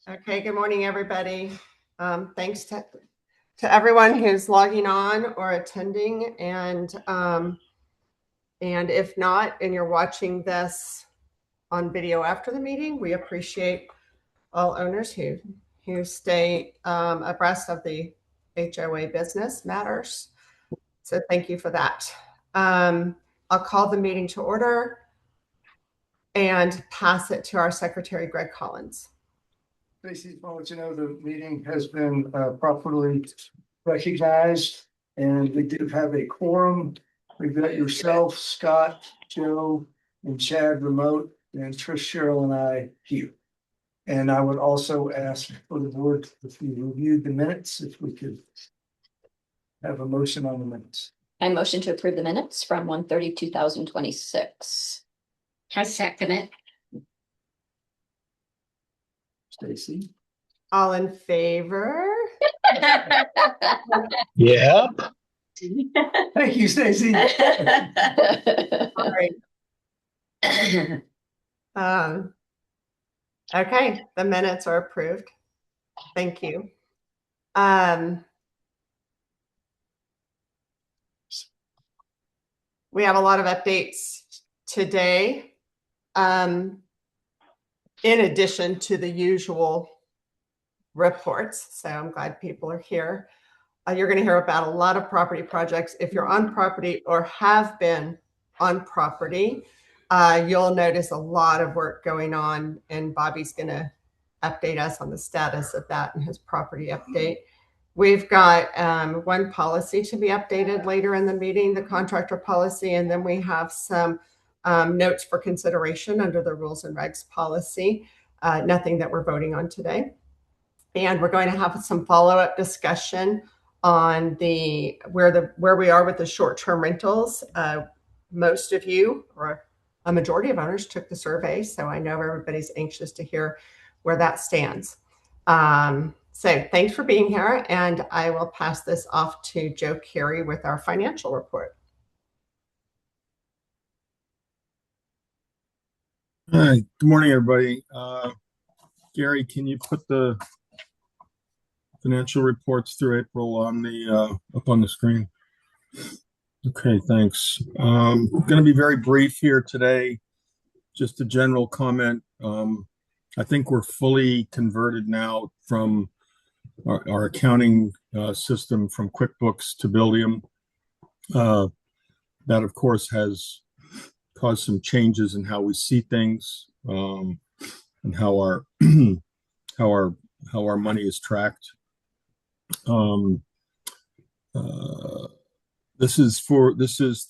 Okay, good morning, everybody. Thanks to everyone who's logging on or attending, and if not, and you're watching this on video after the meeting, we appreciate all owners who stay abreast of the HOA business matters. So thank you for that. I'll call the meeting to order and pass it to our secretary, Greg Collins. Tracy, I'll let you know the meeting has been properly recognized, and we do have a quorum. We've got yourself, Scott, Joe, and Chad remote, and Trish, Cheryl, and I here. And I would also ask for the board, if you reviewed the minutes, if we could have a motion on the minutes. I motion to approve the minutes from 1/30/2026. I second it. Stacy? All in favor? Yep. Thank you, Stacy. All right. Okay, the minutes are approved. Thank you. We have a lot of updates today. In addition to the usual reports. So I'm glad people are here. You're going to hear about a lot of property projects. If you're on property or have been on property, you'll notice a lot of work going on, and Bobby's going to update us on the status of that in his property update. We've got one policy to be updated later in the meeting, the contractor policy, and then we have some notes for consideration under the rules and regs policy. Nothing that we're voting on today. And we're going to have some follow-up discussion on where we are with the short-term rentals. Most of you, or a majority of owners, took the survey, so I know everybody's anxious to hear where that stands. So thanks for being here, and I will pass this off to Joe Carey with our financial report. Hi, good morning, everybody. Gary, can you put the financial reports through April on the up on the screen? Okay, thanks. I'm going to be very brief here today. Just a general comment. I think we're fully converted now from our accounting system from QuickBooks to Buildium. That, of course, has caused some changes in how we see things, and how our how our money is tracked. This is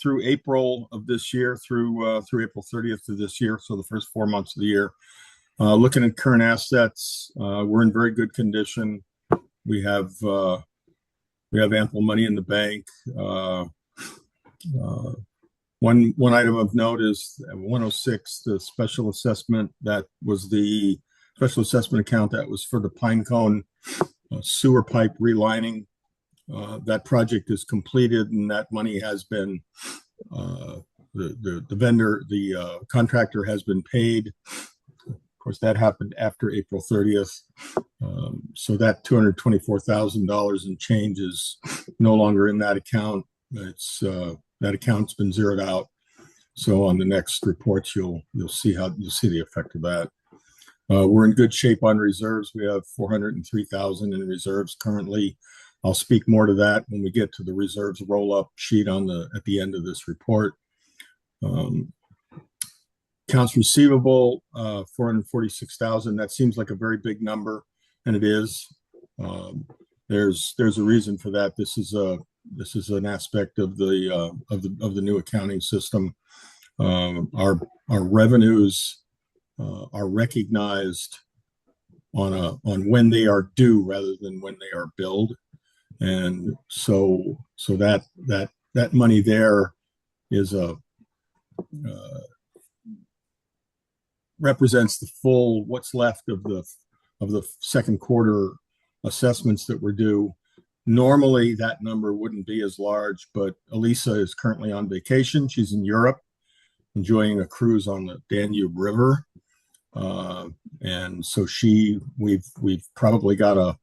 through April of this year, through April 30th of this year, so the first 4 months of the year. Looking at current assets, we're in very good condition. We have ample money in the bank. One item of note is 106, the special assessment. That was the special assessment account that was for the Pinecone sewer pipe relining. That project is completed, and that money has been the contractor has been paid. Of course, that happened after April 30th. So that $224,000 in change is no longer in that account. That account's been zeroed out. So on the next reports, you'll see the effect of that. We're in good shape on reserves. We have $403,000 in reserves currently. I'll speak more to that when we get to the reserves roll-up sheet at the end of this report. Accounts receivable, $446,000. That seems like a very big number, and it is. There's a reason for that. This is an aspect of the new accounting system. Our revenues are recognized on when they are due rather than when they are billed, and so that money there is represents the full what's left of the second quarter assessments that were due. Normally that number wouldn't be as large, but Elisa is currently on vacation. She's in Europe enjoying a cruise on the Danube River. And so we've probably got a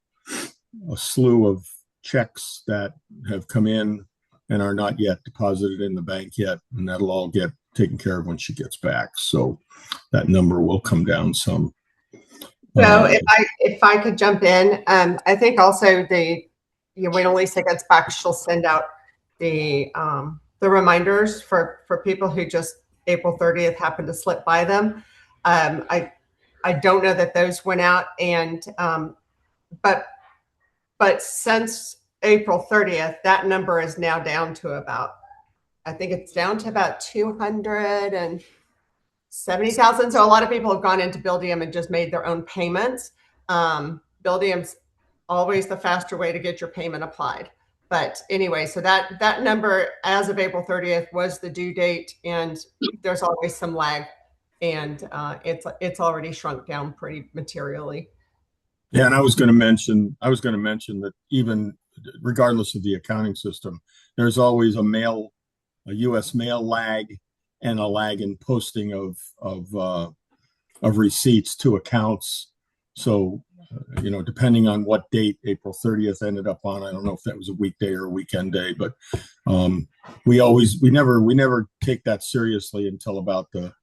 slew of checks that have come in and are not yet deposited in the bank yet, and that'll all get taken care of when she gets back. So that number will come down some. So if I could jump in, I think also when Lisa gets back, she'll send out the reminders for people who just April 30th happened to slip by them. I don't know that those went out, and but since April 30th, that number is now down to about, I think it's down to about 270,000. So a lot of people have gone into Buildium and just made their own payments. Buildium's always the faster way to get your payment applied. But anyway, so that number as of April 30th was the due date, and there's always some lag, and it's already shrunk down pretty materially. Yeah, and I was going to mention that even regardless of the accounting system, there's always a U.S. mail lag and a lag in posting of receipts to accounts. So, depending on what date April 30th ended up on, I don't know if that was a weekday or a weekend day, but we never take that seriously until about the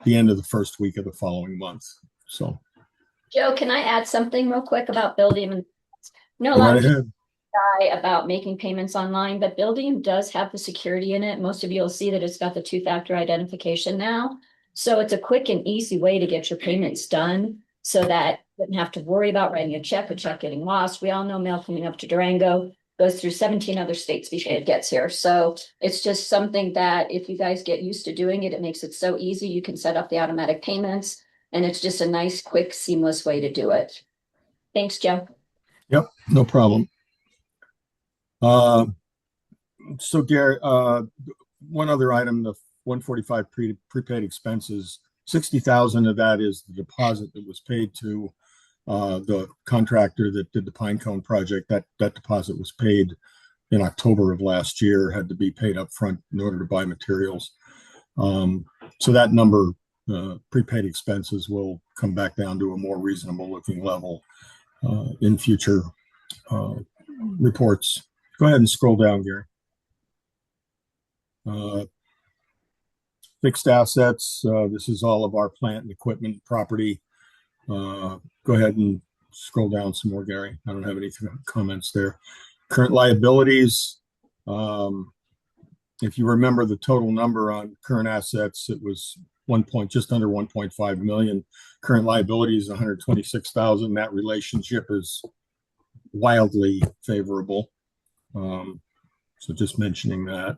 end of the first week of the following month. So, Joe, can I add something real quick about Buildium? No, a go lot right of people ahead. shy about making payments online, but Buildium does have the security in it. Most of you will see that it's got the two-factor identification now. So it's a quick and easy way to get your payments done so that you don't have to worry about writing a check getting lost. We all know mail coming up to Durango goes through 17 other states before it gets here. So it's just something that if you guys get used to doing it, it makes it so easy. You can set up the automatic payments, and it's just a nice, quick, seamless way to do it. Thanks, Joe. Yep, no problem. So Gary, one other item, the 145 prepaid expenses, 60,000 of that is the deposit that was paid to the contractor that did the Pinecone project. That deposit was paid in October of last year, had to be paid up front in order to buy materials. So that number, prepaid expenses, will come back down to a more reasonable looking level in future reports. Go ahead and scroll down, Gary. Fixed assets. This is all of our plant and equipment property. Go ahead and scroll down some more, Gary. I don't have any comments there. Current liabilities. If you remember the total number on current assets, it was just under 1.5 million. Current liabilities, 126,000. That relationship is wildly favorable. So just mentioning that.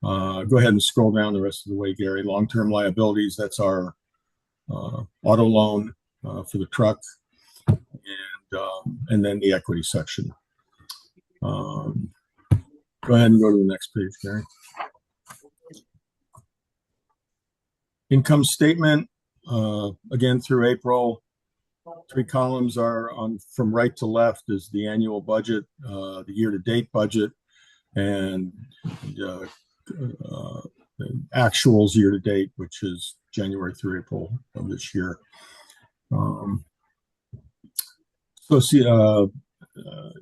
Go ahead and scroll down the rest of the way, Gary. Long-term liabilities, that's our auto loan for the truck, and then the equity section. Go ahead and go to the next page, Gary. Income statement, again through April. 3 columns are on from right to left is the annual budget, the year-to-date budget, and actuals year-to-date, which is January through April of this year.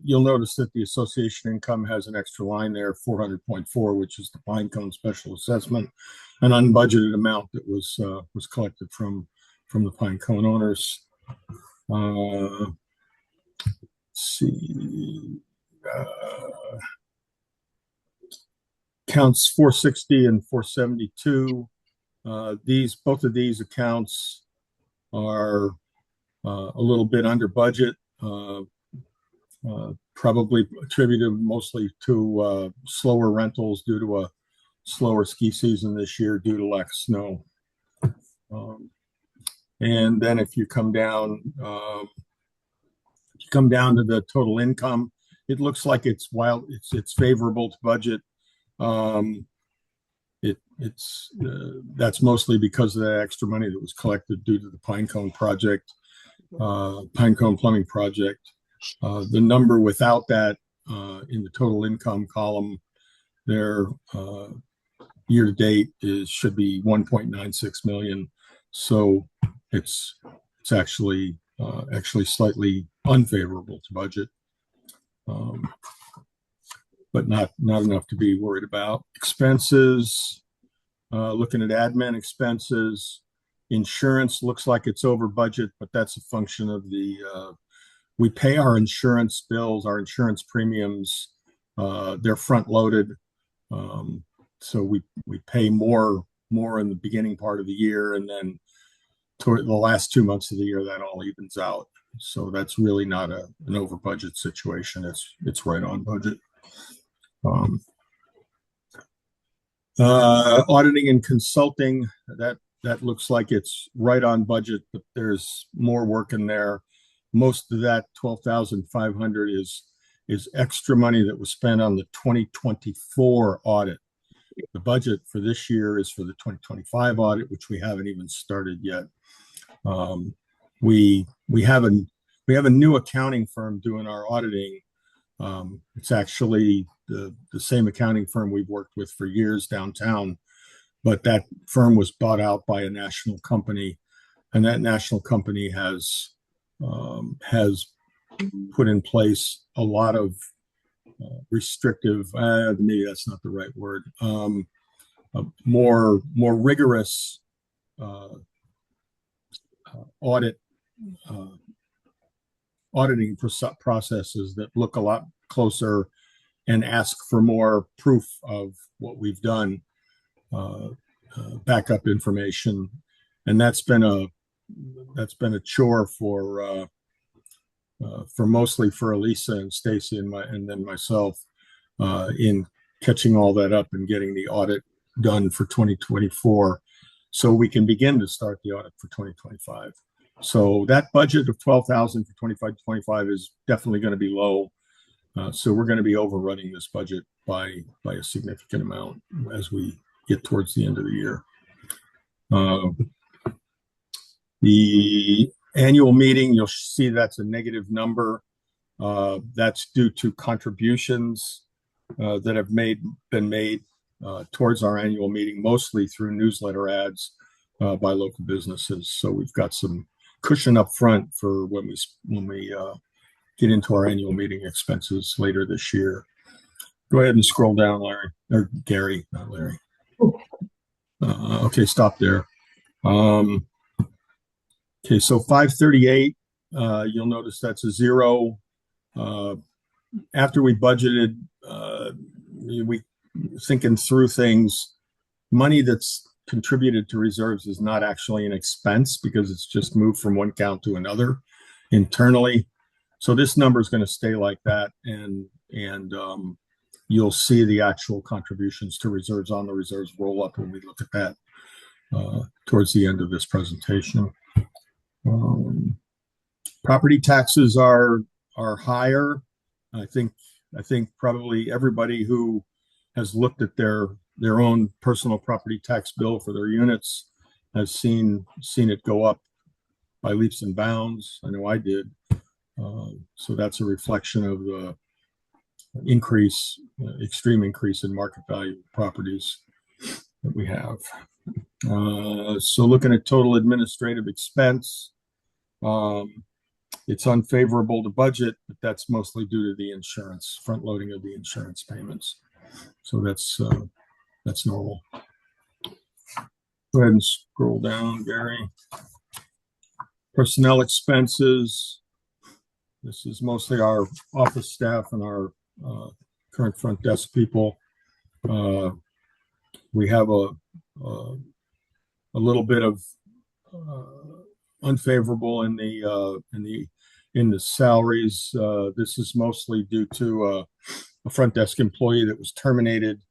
You'll notice that the association income has an extra line there, 400.4, which is the Pinecone special assessment, an unbudgeted amount that was collected from the Pinecone owners. Let's see. Accounts 460 and 472. Both of these accounts are a little bit under budget. Probably attributed mostly to slower rentals due to a slower ski season this year due to lack of snow. And then if you come down to the total income, it looks like it's favorable to budget. That's mostly because of that extra money that was collected due to the Pinecone project, Pinecone plumbing project. The number without that in the total income column there, year to date should be 1.96 million. So it's actually slightly unfavorable to budget. But not enough to be worried about. Expenses, looking at admin expenses, insurance looks like it's over budget, but that's a function of we pay our insurance bills, our insurance premiums, they're front loaded. So we pay more in the beginning part of the year, and then toward the last 2 months of the year, that all evens out. So that's really not an over budget situation. It's right on budget. Auditing and consulting, that looks like it's right on budget, but there's more work in there. Most of that 12,500 is extra money that was spent on the 2024 audit. The budget for this year is for the 2025 audit, which we haven't even started yet. We have a new accounting firm doing our auditing. It's actually the same accounting firm we've worked with for years downtown, but that firm was bought out by a national company, and that national company has put in place a lot of restrictive, maybe that's not the right word, more rigorous auditing processes that look a lot closer and ask for more proof of what we've done, backup information, and that's been a chore for mostly for Elisa and Stacy and then myself in catching all that up and getting the audit done for 2024, so we can begin to start the audit for 2025. So that budget of 12,000 for 25 is definitely going to be low. So we're going to be overrunning this budget by a significant amount as we get towards the end of the year. The annual meeting, you'll see that's a negative number. That's due to contributions that have been made towards our annual meeting, mostly through newsletter ads by local businesses. So we've got some cushion up front for when we get into our annual meeting expenses later this year. Go ahead and scroll down, Larry, or Gary, not Larry. Okay, stop there. Okay, so 538, you'll notice that's a zero. After we budgeted, we thinking through things, money that's contributed to reserves is not actually an expense because it's just moved from one account to another internally. So this number is going to stay like that, and you'll see the actual contributions to reserves on the reserves roll up when we look at that towards the end of this presentation. Property taxes are higher. I think probably everybody who has looked at their own personal property tax bill for their units has seen it go up by leaps and bounds. I know I did. So that's a reflection of the extreme increase in market value of properties that we have. So looking at total administrative expense, it's unfavorable to budget, but that's mostly due to the insurance, front loading of the insurance payments. So that's normal. Go ahead and scroll down, Gary. Personnel expenses. This is mostly our office staff and our current front desk people. We have a little bit of unfavorable in the salaries. This is mostly due to a front desk employee that was terminated,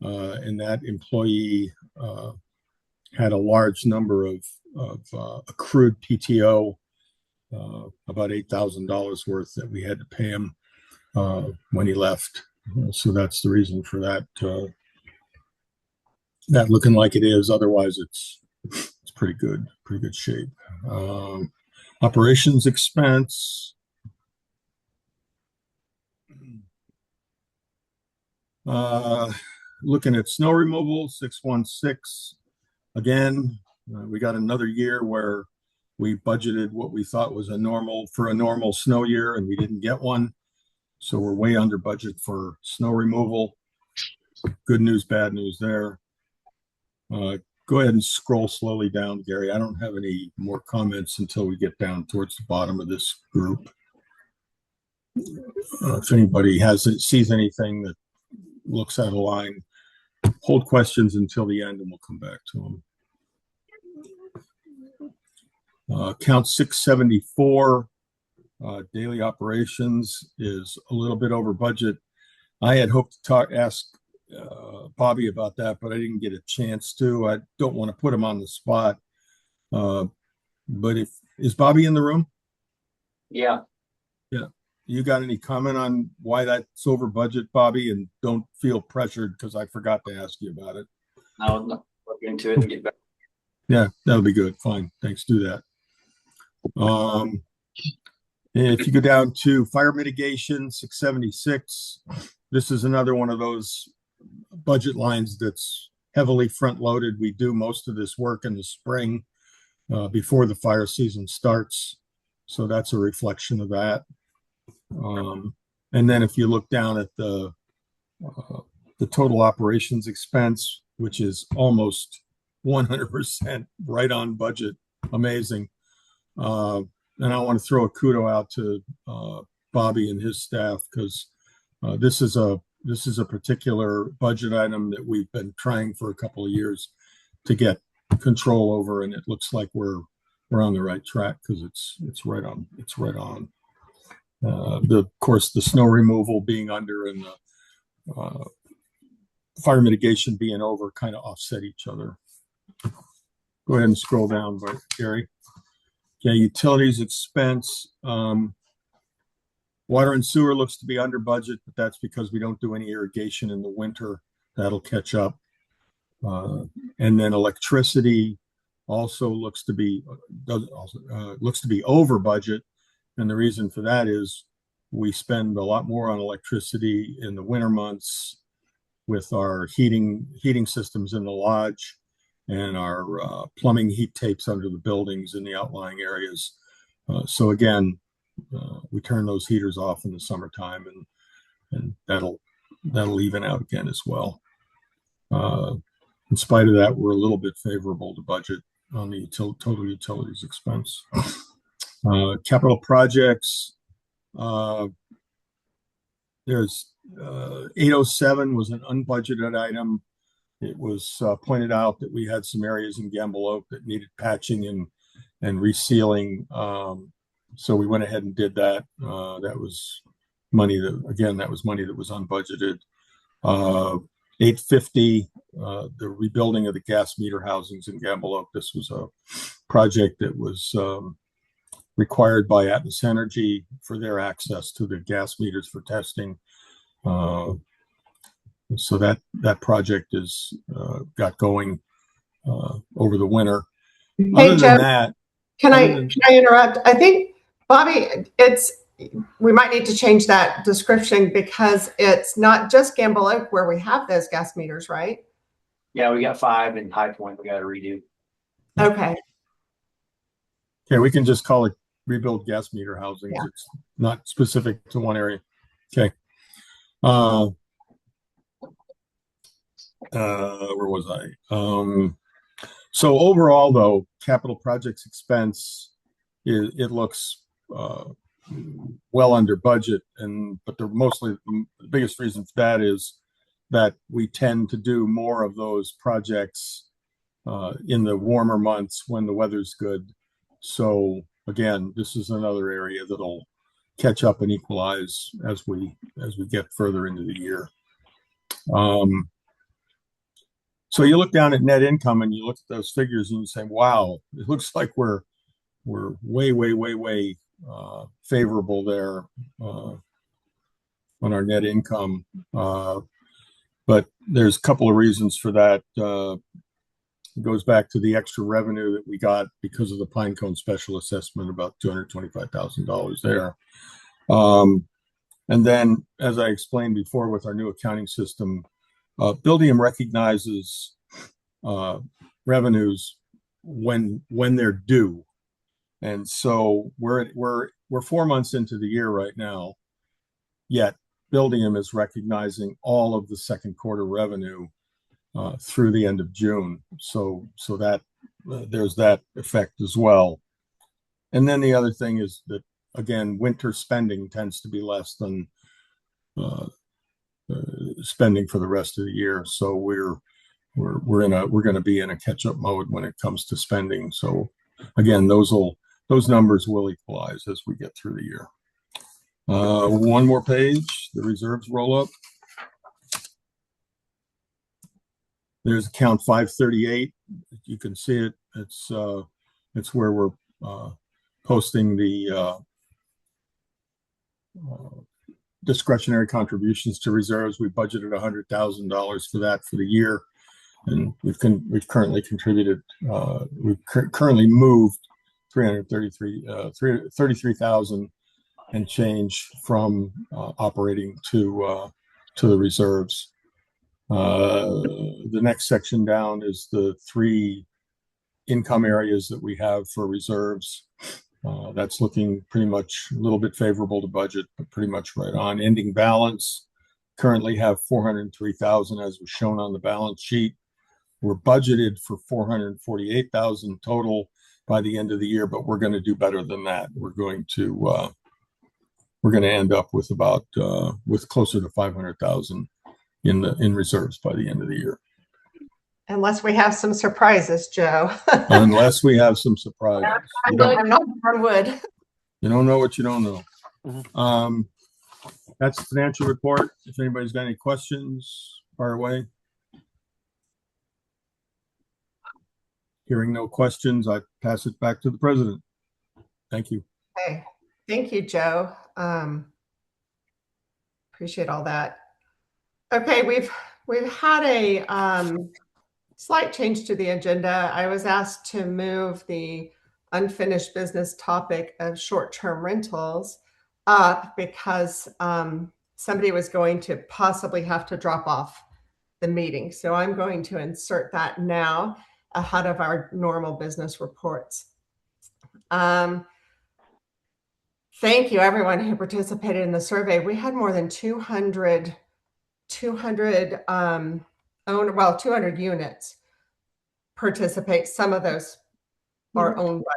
and that employee had a large number of accrued PTO, about $8,000 worth that we had to pay him when he left. So that's the reason for that. That looking like it is. Otherwise, it's pretty good shape. Operations expense. Looking at snow removal, 616. Again, we got another year where We budgeted what we thought was a normal snow year, and we didn't get one. So we're way under budget for snow removal. Good news, bad news there. Go ahead and scroll slowly down, Gary. I don't have any more comments until we get down towards the bottom of this group. If anybody sees anything that looks out of line, hold questions until the end and we'll come back to them. Count 674, daily operations is a little bit over budget. I had hoped to ask Bobby about that, but I didn't get a chance to. I don't want to put him on the spot. But is Bobby in the room? Yeah. Yeah. You got any comment on why that's over budget, Bobby? And don't feel pressured because I forgot to ask you about it. I'll look into it and get back. Yeah, that'll be good. Fine. Thanks. Do that. If you go down to fire mitigation, 676, this is another one of those budget lines that's heavily front loaded. We do most of this work in the spring before the fire season starts. So that's a reflection of that. And then if you look down at the total operations expense, which is almost 100% right on budget, amazing. And I want to throw a kudo out to Bobby and his staff because this is a particular budget item that we've been trying for a couple of years to get control over, and it looks like we're on the right track because it's right on. It's right on. Of course, the snow removal being under and the fire mitigation being over kind of offset each other. Go ahead and scroll down, Gary. Yeah, utilities expense. Water and sewer looks to be under budget, but that's because we don't do any irrigation in the winter. That'll catch up. And then electricity also looks to be over budget. And the reason for that is we spend a lot more on electricity in the winter months with our heating systems in the lodge and our plumbing heat tapes under the buildings in the outlying areas. So again, we turn those heaters off in the summertime, and that'll even out again as well. In spite of that, we're a little bit favorable to budget on the total utilities expense. Capital projects, there's 807 was an unbudgeted item. It was pointed out that we had some areas in Gamble Oak that needed patching and resealing. So we went ahead and did that. That was money that was money that was unbudgeted. 850, the rebuilding of the gas meter housings in Gamble Oak. This was a project that was required by Atmos Energy for their access to the gas meters for testing. So that project is got going over the winter. Hey, Other Jeff, than that, can I interrupt? I think, Bobby, we might need to change that description because it's not just Gamble Oak where we have those gas meters, right? Yeah, we got 5 in High Point. We got to redo. Okay. okay, we can just call it rebuild gas meter housings. Yeah. It's not specific to one area. Okay. Where was I? So overall, though, capital projects expense, it looks well under budget, but the biggest reason for that is that we tend to do more of those projects in the warmer months when the weather's good. So again, this is another area that'll catch up and equalize as we get further into the year. So you look down at net income and you look at those figures and you say, wow, it looks like we're way favorable there on our net income. But there's a couple of reasons for that. It goes back to the extra revenue that we got because of the Pinecone special assessment, about $225,000 there. And then, as I explained before with our new accounting system, Buildium recognizes revenues when they're due. And so we're 4 months into the year right now, yet Buildium is recognizing all of the second quarter revenue through the end of June. So that there's that effect as well. And then the other thing is that, again, winter spending tends to be less than spending for the rest of the year. So we're going to be in a catch-up mode when it comes to spending. So again, those numbers will equalize as we get through the year. One more page, the reserves roll up. There's account 538. You can see it. It's where we're posting the discretionary contributions to reserves. We budgeted $100,000 for that for the year, and we've currently contributed. We've currently moved 33,000 and change from operating to the reserves. The next section down is the 3 income areas that we have for reserves. That's looking pretty much a little bit favorable to budget, but pretty much right on. Ending balance, currently have 403,000 as was shown on the balance sheet. We're budgeted for 448,000 total by the end of the year, but we're going to do better than that. We're going to end up with about with closer to 500,000 in reserves by the end of the year. Unless we have some surprises, Joe. Unless we have some surprises. I'm not on wood. You don't know what you don't know. That's the financial report. If anybody's got any questions, fire away. Hearing no questions, I pass it back to the president. Thank you. Okay. Thank you, Joe. Appreciate all that. Okay, we've had a slight change to the agenda. I was asked to move the unfinished business topic of short-term rentals up because somebody was going to possibly have to drop off the meeting. So I'm going to insert that now ahead of our normal business reports. Thank you, everyone who participated in the survey. We had more than 200 units participate. Some of those are owned by,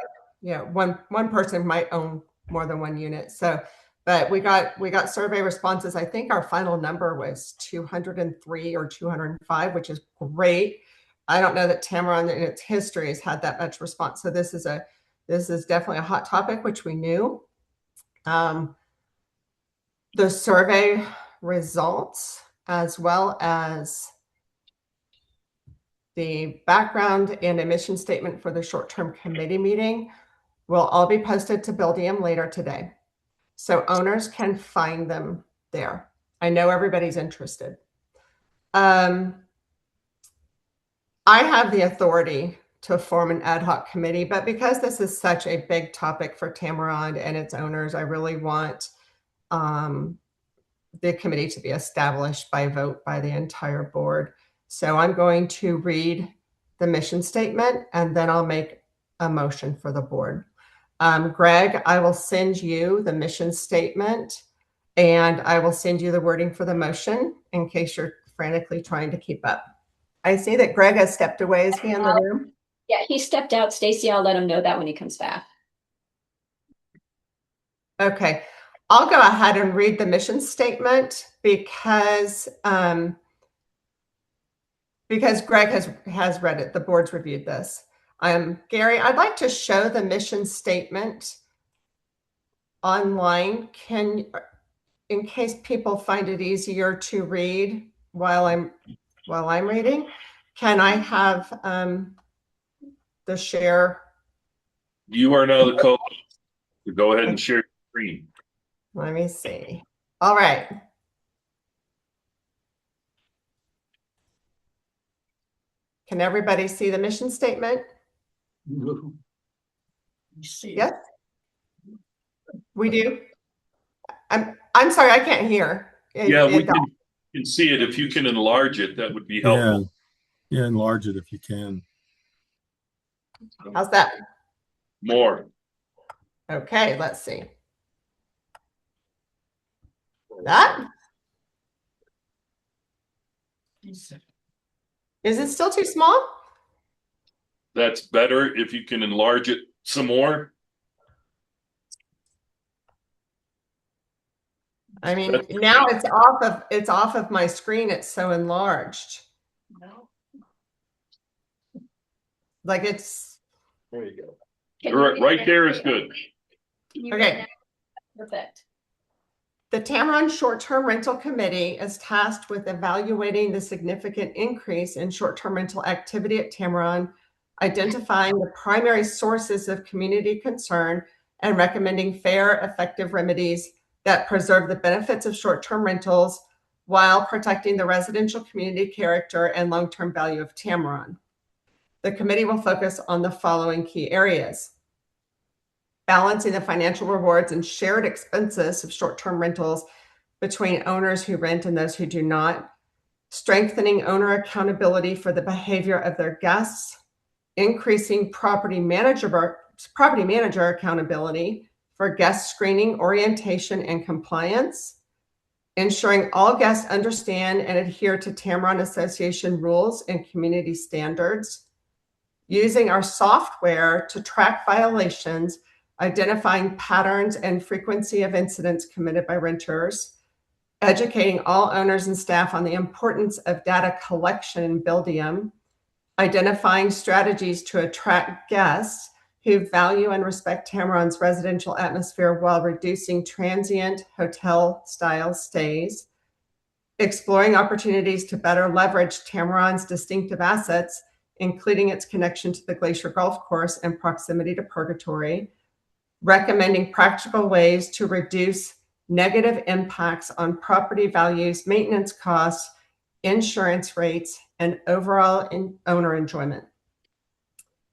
one person might own more than one unit. So, but we got survey responses. I think our final number was 203 or 205, which is great. I don't know that Tamarron in its history has had that much response. So this is definitely a hot topic, which we knew. The survey results, as well as the background and emission statement for the short-term committee meeting, will all be posted to Buildium later today. So owners can find them there. I know everybody's interested. I have the authority to form an ad hoc committee, but because this is such a big topic for Tamarron and its owners, I really want the committee to be established by vote by the entire board. So I'm going to read the mission statement and then I'll make a motion for the board. Greg, I will send you the mission statement and I will send you the wording for the motion in case you're frantically trying to keep up. I see that Greg has stepped away. Is he in the room? Yeah, he stepped out. Stacy, I'll let him know that when he comes back. Okay. I'll go ahead and read the mission statement because Greg has read it. The board's reviewed this. Gary, I'd like to show the mission statement online. In case people find it easier to read while I'm reading, can I have the share? You are now the co-host. Go ahead and share your screen. Let me see. All right. Can everybody see the mission statement? Yes, we do. I'm sorry, I can't hear. We can see it. If you can enlarge it, that would be helpful. Yeah, enlarge it if you can. How's that? More. Okay, let's see. That? Is it still too small? That's better if you can enlarge it some more. I mean, now it's off of my screen. It's so enlarged. Like it's There you go. Right there is good. okay. Perfect. The Tamarron Short-Term Rental Committee is tasked with evaluating the significant increase in short-term rental activity at Tamarron, identifying the primary sources of community concern, and recommending fair, effective remedies that preserve the benefits of short-term rentals while protecting the residential community character and long-term value of Tamarron. The committee will focus on the following key areas: balancing the financial rewards and shared expenses of short-term rentals between owners who rent and those who do not, strengthening owner accountability for the behavior of their guests, increasing property manager accountability for guest screening, orientation, and compliance, ensuring all guests understand and adhere to Tamarron Association rules and community standards, using our software to track violations, identifying patterns and frequency of incidents committed by renters, educating all owners and staff on the importance of data collection in Buildium, identifying strategies to attract guests who value and respect Tamarron's residential atmosphere while reducing transient hotel-style stays, exploring opportunities to better leverage Tamarron's distinctive assets, including its connection to the Glacier Golf Course and proximity to Purgatory, recommending practical ways to reduce negative impacts on property values, maintenance costs, insurance rates, and overall owner enjoyment.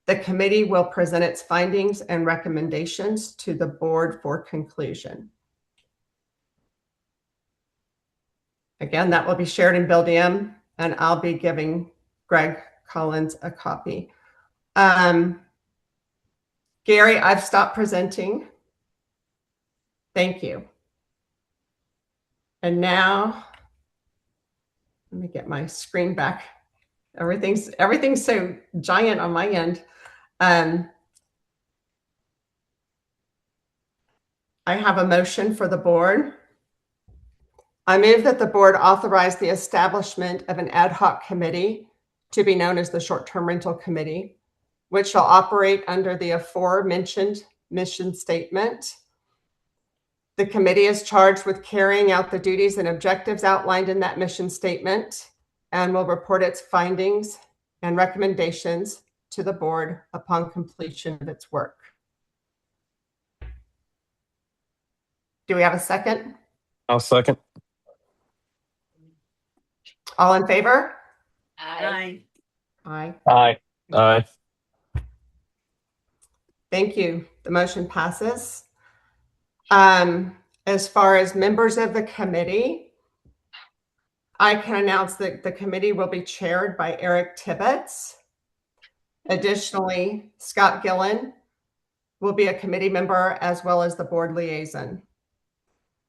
The committee will present its findings and recommendations to the board for conclusion. Again, that will be shared in Buildium, and I'll be giving Greg Collins a copy. Gary, I've stopped presenting. Thank you. And now, let me get my screen back. Everything's so giant on my end. I have a motion for the board. I move that the board authorize the establishment of an ad hoc committee to be known as the Short-Term Rental Committee, which shall operate under the aforementioned mission statement. The committee is charged with carrying out the duties and objectives outlined in that mission statement and will report its findings and recommendations to the board upon completion of its work. Do we have a second? I'll second. All in favor? Aye. Aye. Aye. Aye. Thank you. The motion passes. As far as members of the committee, I can announce that the committee will be chaired by Eric Tibbetts. Additionally, Scott Gillen will be a committee member as well as the board liaison.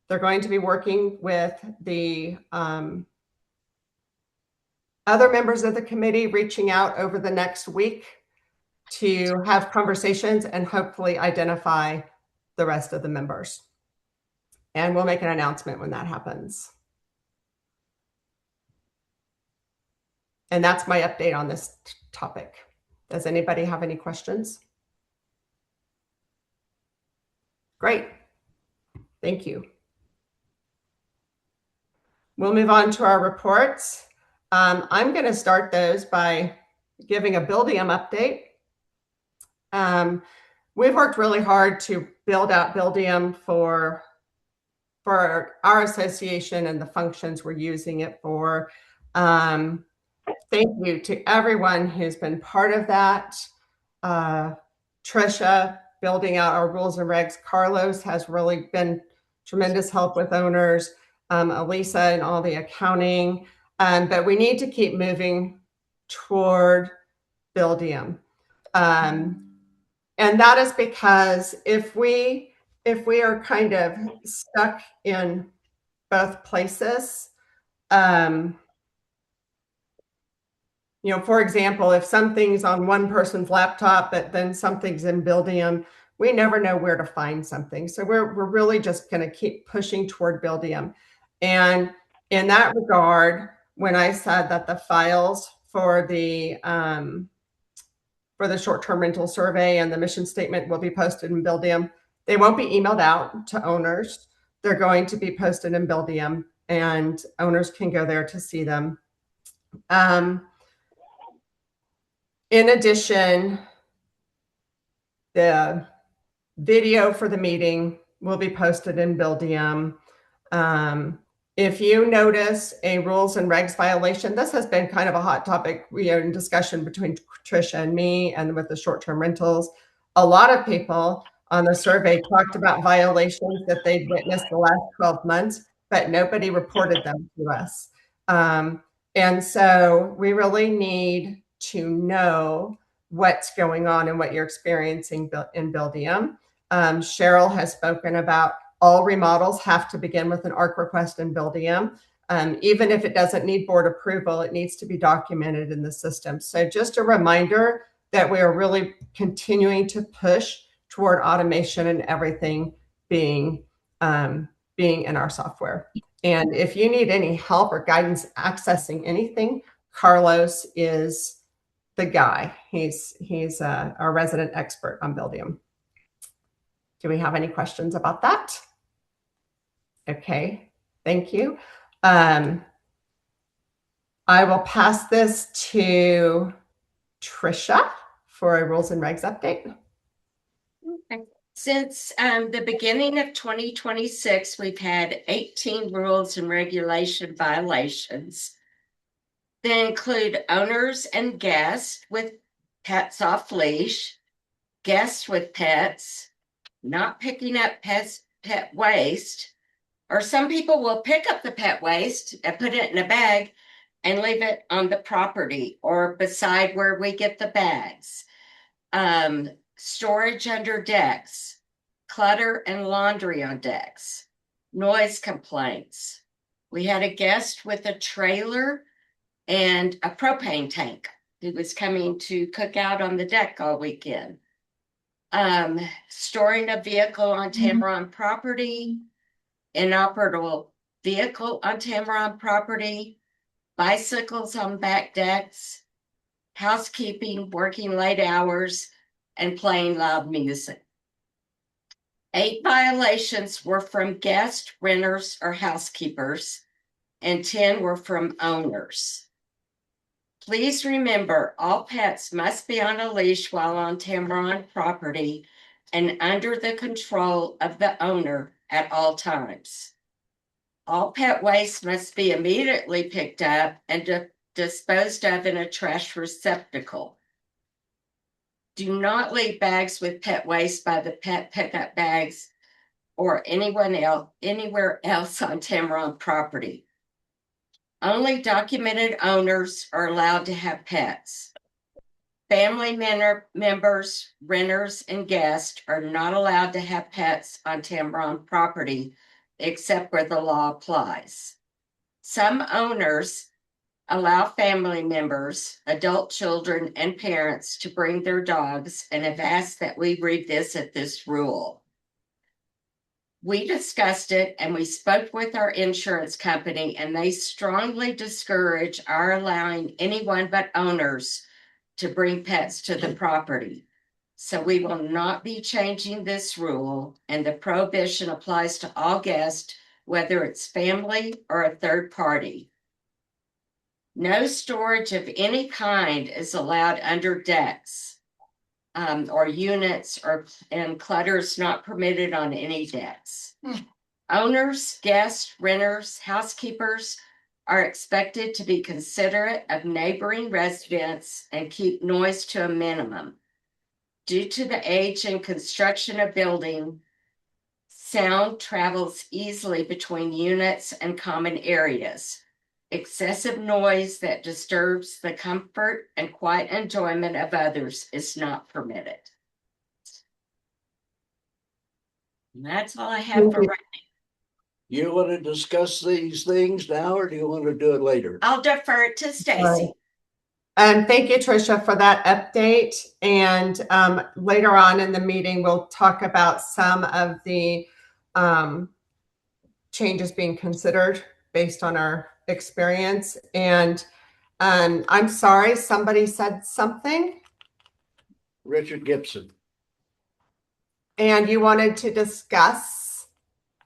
They're going to be working with the other members of the committee, reaching out over the next week to have conversations and hopefully identify the rest of the members. And we'll make an announcement when that happens. And that's my update on this topic. Does anybody have any questions? Great. Thank you. We'll move on to our reports. I'm going to start those by giving a Buildium update. We've worked really hard to build out Buildium for our association and the functions we're using it for. Thank you to everyone who's been part of that. Trisha, building out our rules and regs. Carlos has really been tremendous help with owners. Elisa and all the accounting. But we need to keep moving toward Buildium. And that is because if we are kind of stuck in both places, for example, if something's on one person's laptop, but then something's in Buildium, we never know where to find something. So we're really just going to keep pushing toward Buildium. And in that regard, when I said that the files for the short-term rental survey and the mission statement will be posted in Buildium, they won't be emailed out to owners. They're going to be posted in Buildium, and owners can go there to see them. In addition, the video for the meeting will be posted in Buildium. If you notice a rules and regs violation, this has been kind of a hot topic in discussion between Tricia and me and with the short-term rentals. A lot of people on the survey talked about violations that they'd witnessed the last 12 months, but nobody reported them to us. And so we really need to know what's going on and what you're experiencing in Buildium. Cheryl has spoken about all remodels have to begin with an ARC request in Buildium. Even if it doesn't need board approval, it needs to be documented in the system. So just a reminder that we are really continuing to push toward automation and everything being in our software. And if you need any help or guidance accessing anything, Carlos is the guy. He's our resident expert on Buildium. Do we have any questions about that? Okay, thank you. I will pass this to Tricia for a rules and regs update. Okay. Since the beginning of 2026, we've had 18 rules and regulation violations. They include owners and guests with pets off leash, guests with pets, not picking up pet waste, or some people will pick up the pet waste and put it in a bag and leave it on the property or beside where we get the bags. Storage under decks, clutter and laundry on decks, noise complaints. We had a guest with a trailer and a propane tank who was coming to cook out on the deck all weekend. Storing a vehicle on Tamarron property, inoperable vehicle on Tamarron property, bicycles on back decks, housekeeping, working late hours, and playing loud music. 8 violations were from guests, renters, or housekeepers, and 10 were from owners. Please remember, all pets must be on a leash while on Tamarron property and under the control of the owner at all times. All pet waste must be immediately picked up and disposed of in a trash receptacle. Do not leave bags with pet waste by the pet pickup bags or anywhere else on Tamarron property. Only documented owners are allowed to have pets. Family members, renters, and guests are not allowed to have pets on Tamarron property except where the law applies. Some owners allow family members, adult children, and parents to bring their dogs and have asked that we revisit this rule. We discussed it and we spoke with our insurance company, and they strongly discourage our allowing anyone but owners to bring pets to the property. So we will not be changing this rule, and the prohibition applies to all guests, whether it's family or a third party. No storage of any kind is allowed under decks or units, and clutter is not permitted on any decks. Owners, guests, renters, housekeepers are expected to be considerate of neighboring residents and keep noise to a minimum. Due to the age and construction of building, sound travels easily between units and common areas. Excessive noise that disturbs the comfort and quiet enjoyment of others is not permitted. And that's all I have for right You want to discuss these things now, or do you want to do it later? now. I'll defer it to Stacy. And thank you, Tricia, for that update. And later on in the meeting, we'll talk about some of the changes being considered based on our experience. And I'm sorry, somebody said something Richard Gibson. and you wanted to discuss.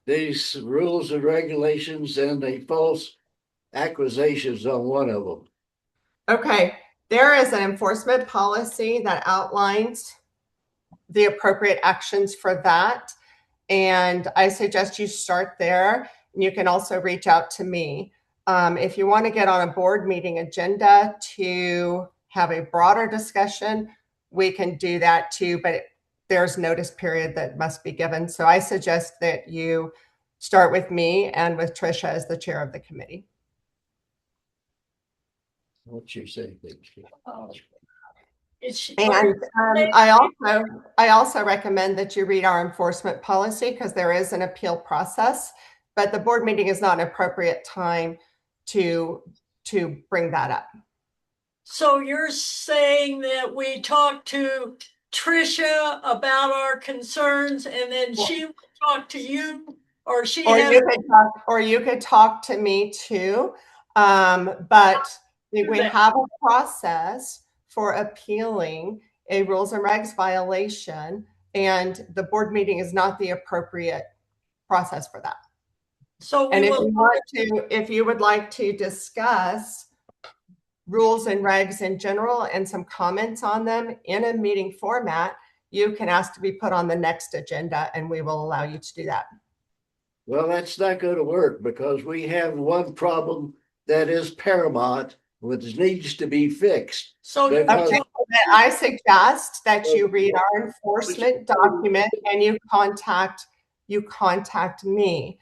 These rules and regulations and the false accusations on one of them. Okay, there is an enforcement policy that outlines the appropriate actions for that. And I suggest you start there. You can also reach out to me. If you want to get on a board meeting agenda to have a broader discussion, we can do that too, but there's notice period that must be given. So I suggest that you start with me and with Tricia as the chair of the committee. What's your say? And I also recommend that you read our enforcement policy because there is an appeal process, but the board meeting is not an appropriate time to bring that up. So you're saying that we talk to Tricia about our concerns and then she will talk to you, or she has. You could talk to me too. But we have a process for appealing a rules and regs violation, and the board meeting is not the appropriate process for that. So And if you would like to discuss rules and regs in general and some comments on them in a meeting format, you can ask to be put on the next agenda and we will allow you to do that. Well, that's not going to work because we have one problem that is paramount, which needs to be fixed. So you Okay, I suggest that you read our enforcement document and you contact me.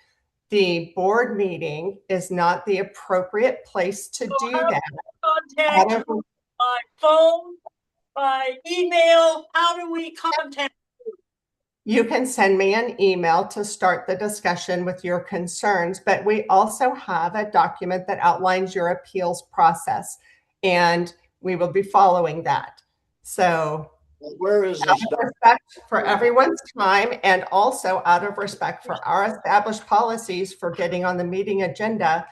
The board meeting is not the appropriate place to do that. contact you by phone, by email. How do we contact? You can send me an email to start the discussion with your concerns, but we also have a document that outlines your appeals process, and we will be following that. So where is this? Out of respect for everyone's time and also out of respect for our established policies for getting on the meeting agenda,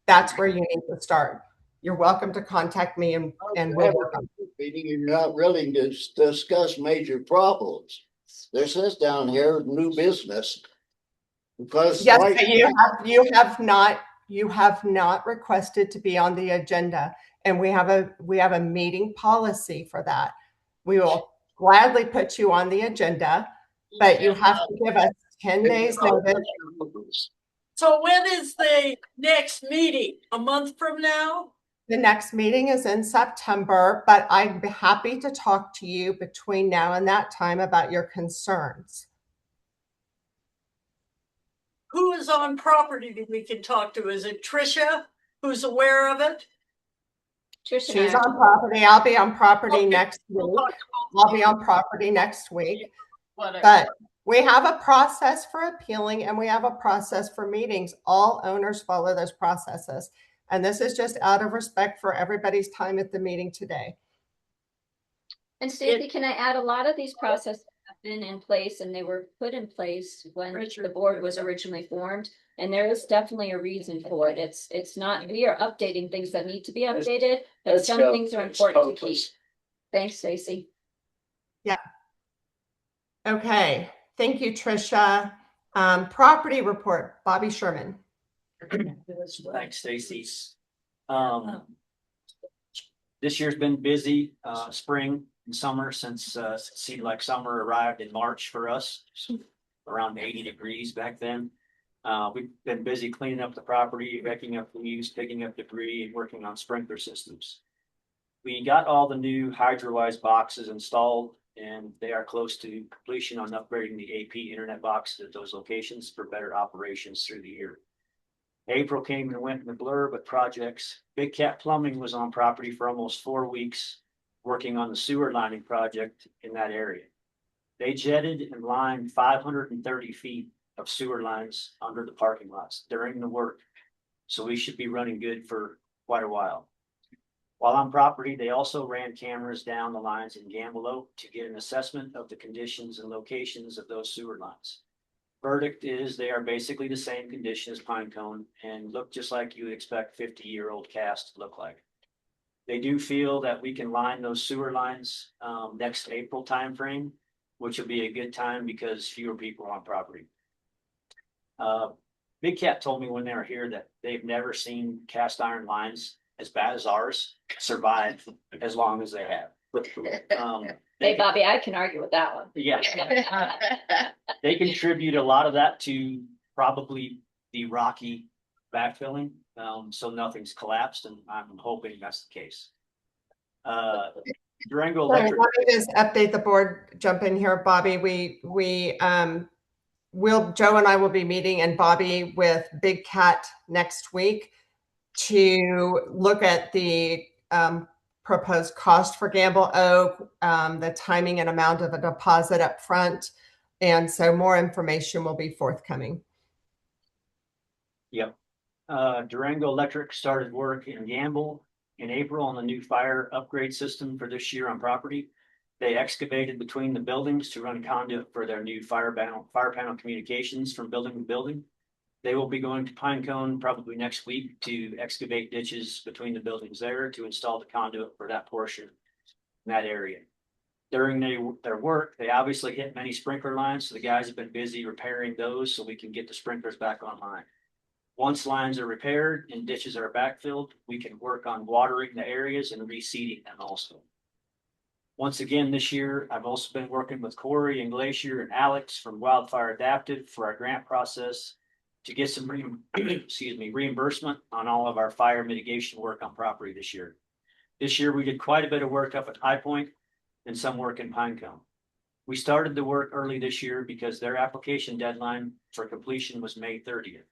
that's where you need to start. You're welcome to contact me and we'll work on it. Meeting, you're not willing to discuss major problems. There says down here, new business. Because yes, but you have not requested to be on the agenda, and we have a meeting policy for that. We will gladly put you on the agenda, but you have to give us 10 days notice. So when is the next meeting? A month from now? The next meeting is in September, but I'd be happy to talk to you between now and that time about your concerns. Who is on property that we can talk to? Is it Tricia who's aware of it? She's on property. I'll be on property next week. I'll be on property next week. But we have a process for appealing and we have a process for meetings. All owners follow those processes. And this is just out of respect for everybody's time at the meeting today. And Stacy, can I add, a lot of these processes have been in place and they were put in place when the board was originally formed. And there is definitely a reason for it. It's not, we are updating things that need to be updated, but some things are important to keep. Thanks, Stacy. Yeah. Okay. Thank you, Tricia. Property report, Bobby Sherman. Thanks, Stacy. This year's been busy, spring and summer since seemed like summer arrived in March for us, around 80 degrees back then. We've been busy cleaning up the property, picking up leaves, picking up debris, and working on sprinkler systems. We got all the new HydroWise boxes installed, and they are close to completion on upgrading the AP internet boxes at those locations for better operations through the year. April came and went in the blur, but projects. Big Cat Plumbing was on property for almost 4 weeks, working on the sewer lining project in that area. They jetted and lined 530 feet of sewer lines under the parking lots during the work. So we should be running good for quite a while. While on property, they also ran cameras down the lines in Gambelo to get an assessment of the conditions and locations of those sewer lines. Verdict is they are basically the same condition as Pinecone and look just like you would expect 50-year-old cast to look like. They do feel that we can line those sewer lines next April timeframe, which will be a good time because fewer people are on property. Big Cat told me when they were here that they've never seen cast iron lines as bad as ours survive as long as they have. Hey, Bobby, I can argue with that one. Yeah, they contribute a lot of that to probably the rocky backfilling, so nothing's collapsed, and I'm hoping that's the case. Durango Sorry, Electric. let me just update the board, jump in here, Bobby. Joe and I will be meeting, and Bobby with Big Cat next week to look at the proposed cost for Gamble Oak, the timing and amount of a deposit up front. And so more information will be forthcoming. Yep. Durango Electric started work in Gamble in April on the new fire upgrade system for this year on property. They excavated between the buildings to run conduit for their new fire panel communications from building to building. They will be going to Pinecone probably next week to excavate ditches between the buildings there to install the conduit for that portion in that area. During their work, they obviously hit many sprinkler lines, so the guys have been busy repairing those so we can get the sprinklers back online. Once lines are repaired and ditches are backfilled, we can work on watering the areas and reseeding them also. Once again, this year, I've also been working with Corey and Glacier and Alex from Wildfire Adaptive for our grant process to get some reimbursement on all of our fire mitigation work on property this year. This year, we did quite a bit of work up at High Point and some work in Pinecone. We started the work early this year because their application deadline for completion was May 30th.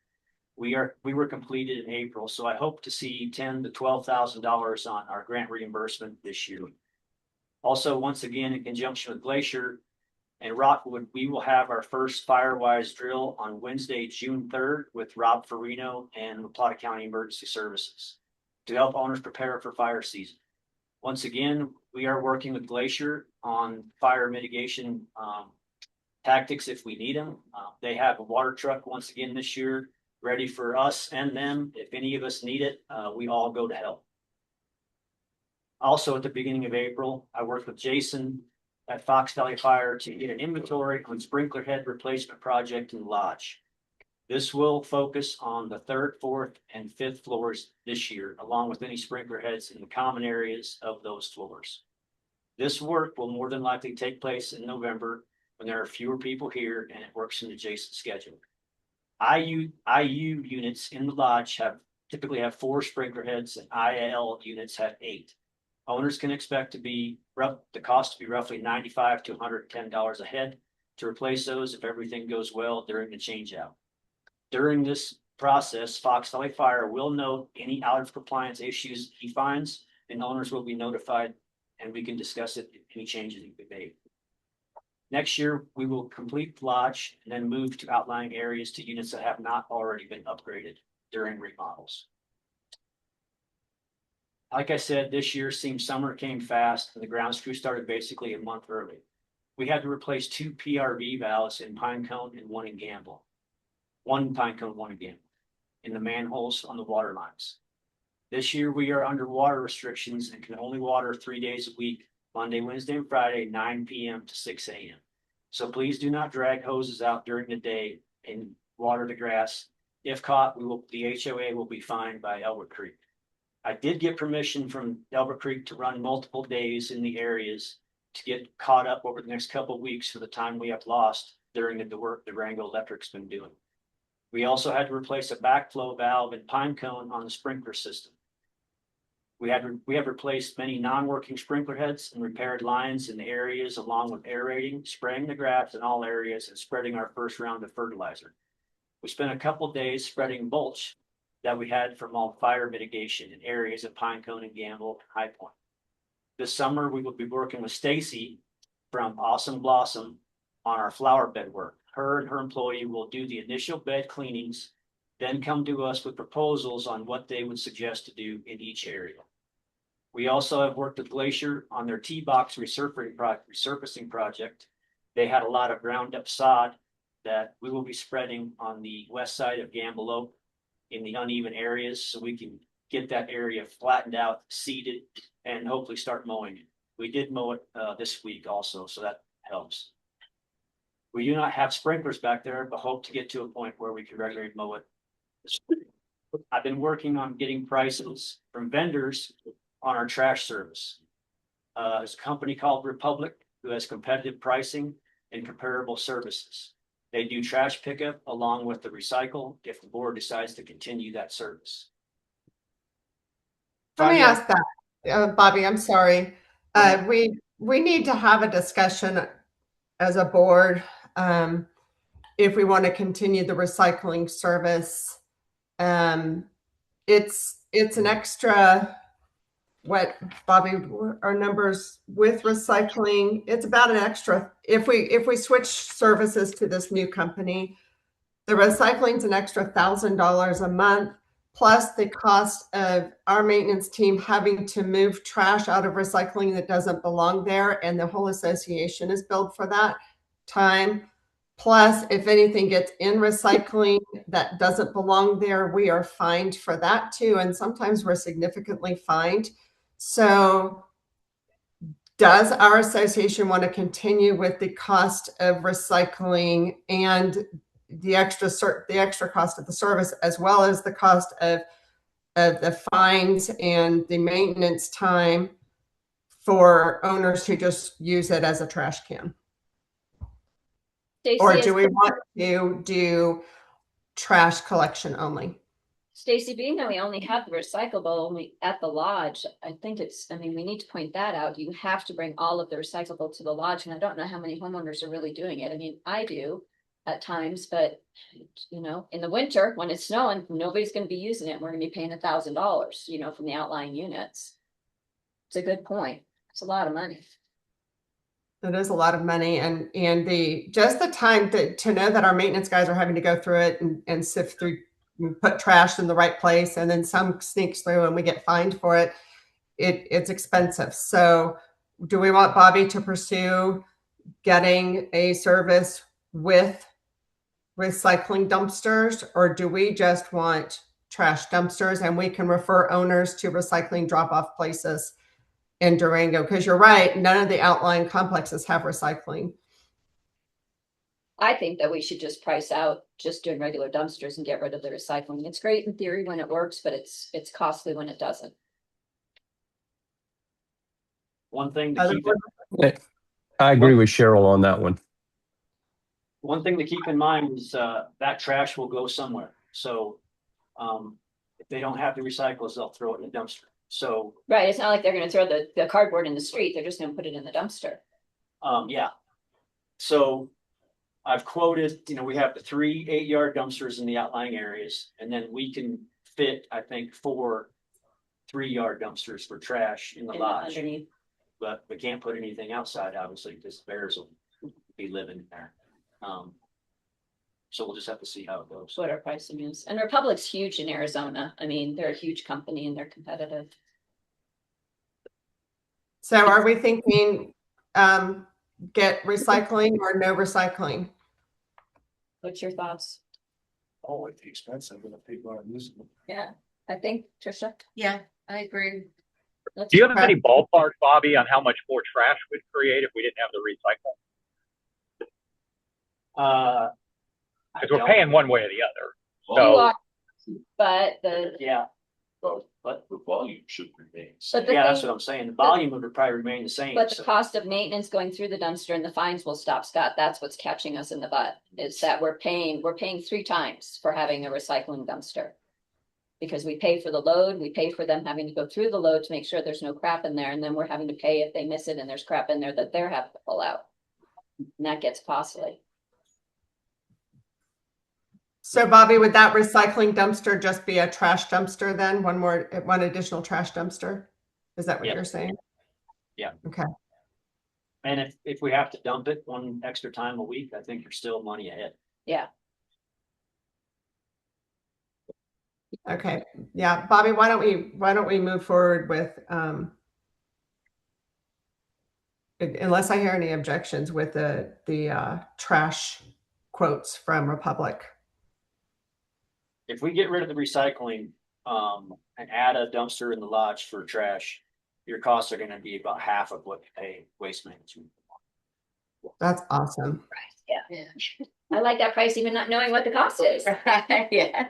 We were completed in April, so I hope to see $10,000 to $12,000 on our grant reimbursement this year. Also, once again, in conjunction with Glacier and Rockwood, we will have our first Firewise drill on Wednesday, June 3rd with Rob Farino and La Plata County Emergency Services to help owners prepare for fire season. Once again, we are working with Glacier on fire mitigation tactics if we need them. They have a water truck once again this year ready for us and them. If any of us need it, we all go to help. Also, at the beginning of April, I worked with Jason at Fox Valley Fire to get an inventory on sprinkler head replacement project in the lodge. This will focus on the 3rd, 4th, and 5th floors this year, along with any sprinkler heads in the common areas of those floors. This work will more than likely take place in November when there are fewer people here and it works into Jason's schedule. IU units in the lodge typically have 4 sprinkler heads, and IL units have 8. Owners can expect the cost to be roughly $95 to $110 a head to replace those if everything goes well during the change out. During this process, Fox Valley Fire will note any out of compliance issues he finds, and owners will be notified, and we can discuss it if any changes need to be made. Next year, we will complete the lodge and then move to outlying areas to units that have not already been upgraded during remodels. Like I said, this year seemed summer came fast and the grounds crew started basically a month early. We had to replace 2 PRV valves in Pinecone and 1 in Gamble. 1 in Pinecone, 1 in Gamble, in the manholes on the water lines. This year we are under water restrictions and can only water 3 days a week, Monday, Wednesday, and Friday, 9 p.m. to 6 a.m. So please do not drag hoses out during the day and water the grass. If caught, the HOA will be fined by Elbert Creek. I did get permission from Elbert Creek to run multiple days in the areas to get caught up over the next couple of weeks for the time we have lost during the work the Durango Electric's been doing. We also had to replace a backflow valve in Pinecone on the sprinkler system. We have replaced many non-working sprinkler heads and repaired lines in the areas along with aerating, spraying the grass in all areas, and spreading our first round of fertilizer. We spent a couple days spreading mulch that we had from all fire mitigation in areas of Pinecone and Gamble and High Point. This summer, we will be working with Stacy from Awesome Blossom on our flower bed work. Her and her employee will do the initial bed cleanings, then come to us with proposals on what they would suggest to do in each area. We also have worked with Glacier on their T-box resurfacing project. They had a lot of ground up sod that we will be spreading on the west side of Gambleoak in the uneven areas, so we can get that area flattened out, seeded, and hopefully start mowing it. We did mow it this week also, so that helps. We do not have sprinklers back there, but hope to get to a point where we can regularly mow it. I've been working on getting prices from vendors on our trash service. There's a company called Republic who has competitive pricing and comparable services. They do trash pickup along with the recycle if the board decides to continue that service. Let me ask that, Bobby, I'm sorry. We need to have a discussion as a board, if we want to continue the recycling service. It's an extra, what, Bobby, our numbers with recycling, it's about an extra, if we switch services to this new company, the recycling's an extra $1,000 a month, plus the cost of our maintenance team having to move trash out of recycling that doesn't belong there, and the whole association is billed for that time. Plus, if anything gets in recycling that doesn't belong there, we are fined for that too, and sometimes we're significantly fined. So does our association want to continue with the cost of recycling and the extra cost of the service, as well as the cost of the fines and the maintenance time for owners who just use it as a trash can? Or do we want to do trash collection only? Stacy, being that we only have the recyclable only at the lodge, I think we need to point that out. You have to bring all of the recyclable to the lodge, and I don't know how many homeowners are really doing it. I mean, I do at times, but in the winter when it's snowing, nobody's going to be using it. We're going to be paying $1,000, from the outlying units. It's a good point. It's a lot of money. It is a lot of money, and just the time to know that our maintenance guys are having to go through it and sift through, and put trash in the right place, and then some sneaks through and we get fined for it. It's expensive. So do we want Bobby to pursue getting a service with recycling dumpsters, or do we just want trash dumpsters and we can refer owners to recycling drop-off places in Durango? Because you're right, none of the outlying complexes have recycling. I think that we should just price out just doing regular dumpsters and get rid of the recycling. It's great in theory when it works, but it's costly when it doesn't. One thing to keep I agree with Cheryl on that one. One thing to keep in mind is that trash will go somewhere. So if they don't have the recyclables, they'll throw it in the dumpster. So right, it's not like they're going to throw the cardboard in the street. They're just going to put it in the dumpster. Yeah. So I've quoted, we have the 3 8-yard dumpsters in the outlying areas, and then we can fit, I think, 4 3-yard dumpsters for trash in the lodge. Underneath. But we can't put anything outside, obviously, because bears will be living there. So we'll just have to see how it goes. What our pricing is. And Republic's huge in Arizona. I mean, they're a huge company and they're competitive. So are we thinking get recycling or no recycling? What's your thoughts? Oh, it's expensive when people aren't using them. Yeah, I think, Trisha. Yeah, I agree. Let's Do you have any ballpark, Bobby, on how much more trash we'd create if we didn't have the recycle? Because we're paying one way or the other. So, but the volume should remain. That's what I'm saying. The volume would probably remain the same. But the cost of maintenance going through the dumpster and the fines will stop, Scott. That's what's catching us in the butt, is that we're paying 3 times for having a recycling dumpster. Because we pay for the load, we pay for them having to go through the load to make sure there's no crap in there, and then we're having to pay if they miss it and there's crap in there that they're having to pull out. And that gets costly. So Bobby, would that recycling dumpster just be a trash dumpster then? One additional trash dumpster? Is that what you're saying? Yeah. Okay. And if we have to dump it one extra time a week, I think you're still money ahead. Yeah. Okay, yeah, Bobby, why don't we move forward with, unless I hear any objections with the trash quotes from Republic. If we get rid of the recycling, and add a dumpster in the lodge for trash, your costs are gonna be about half of what you pay Waste Management. That's awesome. Yeah. I like that price, even not knowing what the cost is. Yeah.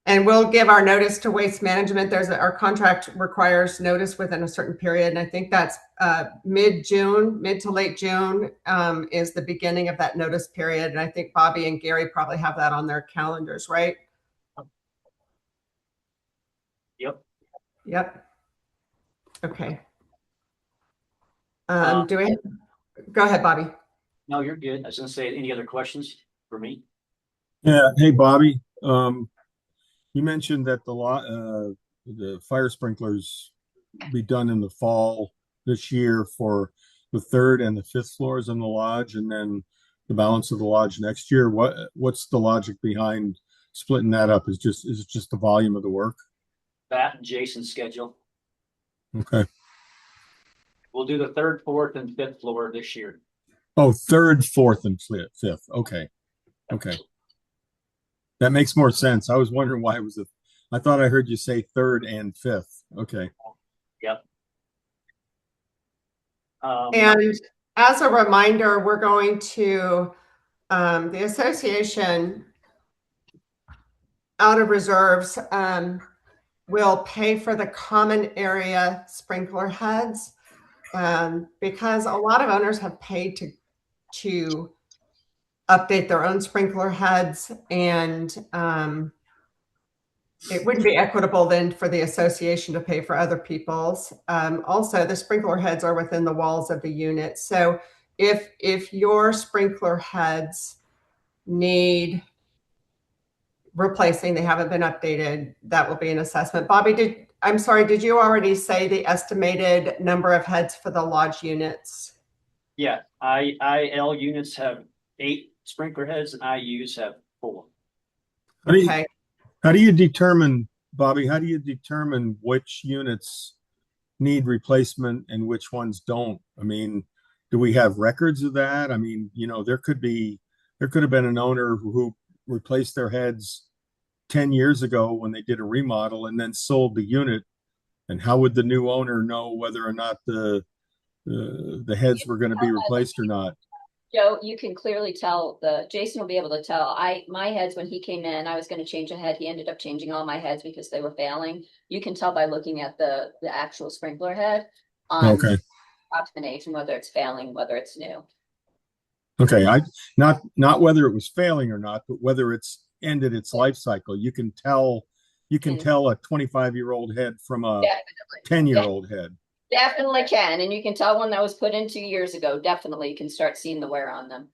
And we'll give our notice to Waste Management. Our contract requires notice within a certain period. And I think that's mid-June, mid to late June is the beginning of that notice period. And I think Bobby and Gary probably have that on their calendars, right? Yep. Yep. Okay. Um, Go ahead, Bobby. No, you're good. I was gonna say, any other questions for me? Yeah. Hey, Bobby. You mentioned that the fire sprinklers be done in the fall this year for the 3rd and the 5th floors in the lodge, and then the balance of the lodge next year. What's the logic behind splitting that up? Is it just the volume of the work? That and Jason's schedule. Okay. We'll do the 3rd, 4th, and 5th floor this year. Oh, 3rd, 4th, and 5th. Okay. Okay. That makes more sense. I was wondering why I thought I heard you say 3rd and 5th. Okay. Yep. And as a reminder, we're going to, the association out of reserves will pay for the common area sprinkler heads because a lot of owners have paid to update their own sprinkler heads, and it wouldn't be equitable then for the association to pay for other people's. Also, the sprinkler heads are within the walls of the unit. So if your sprinkler heads need replacing, they haven't been updated, that will be an assessment. Bobby, I'm sorry, did you already say the estimated number of heads for the lodge units? Yeah, IL units have 8 sprinkler heads and IUs have 4. Okay. How do you determine, Bobby, which units need replacement and which ones don't? I mean, do we have records of that? I mean, there could have been an owner who replaced their heads 10 years ago when they did a remodel and then sold the unit. And how would the new owner know whether or not the heads were going to be replaced or not? Joe, you can clearly tell Jason will be able to tell. My heads, when he came in, I was going to change a head. He ended up changing all my heads because they were failing. You can tell by looking at the actual sprinkler head on Okay. approximation, whether it's failing, whether it's new. Okay. Not whether it was failing or not, but whether it's ended its life cycle. You can tell a 25-year-old head from a 10-year-old head. Definitely can. And you can tell one that was put in 2 years ago. Definitely you can start seeing the wear on them.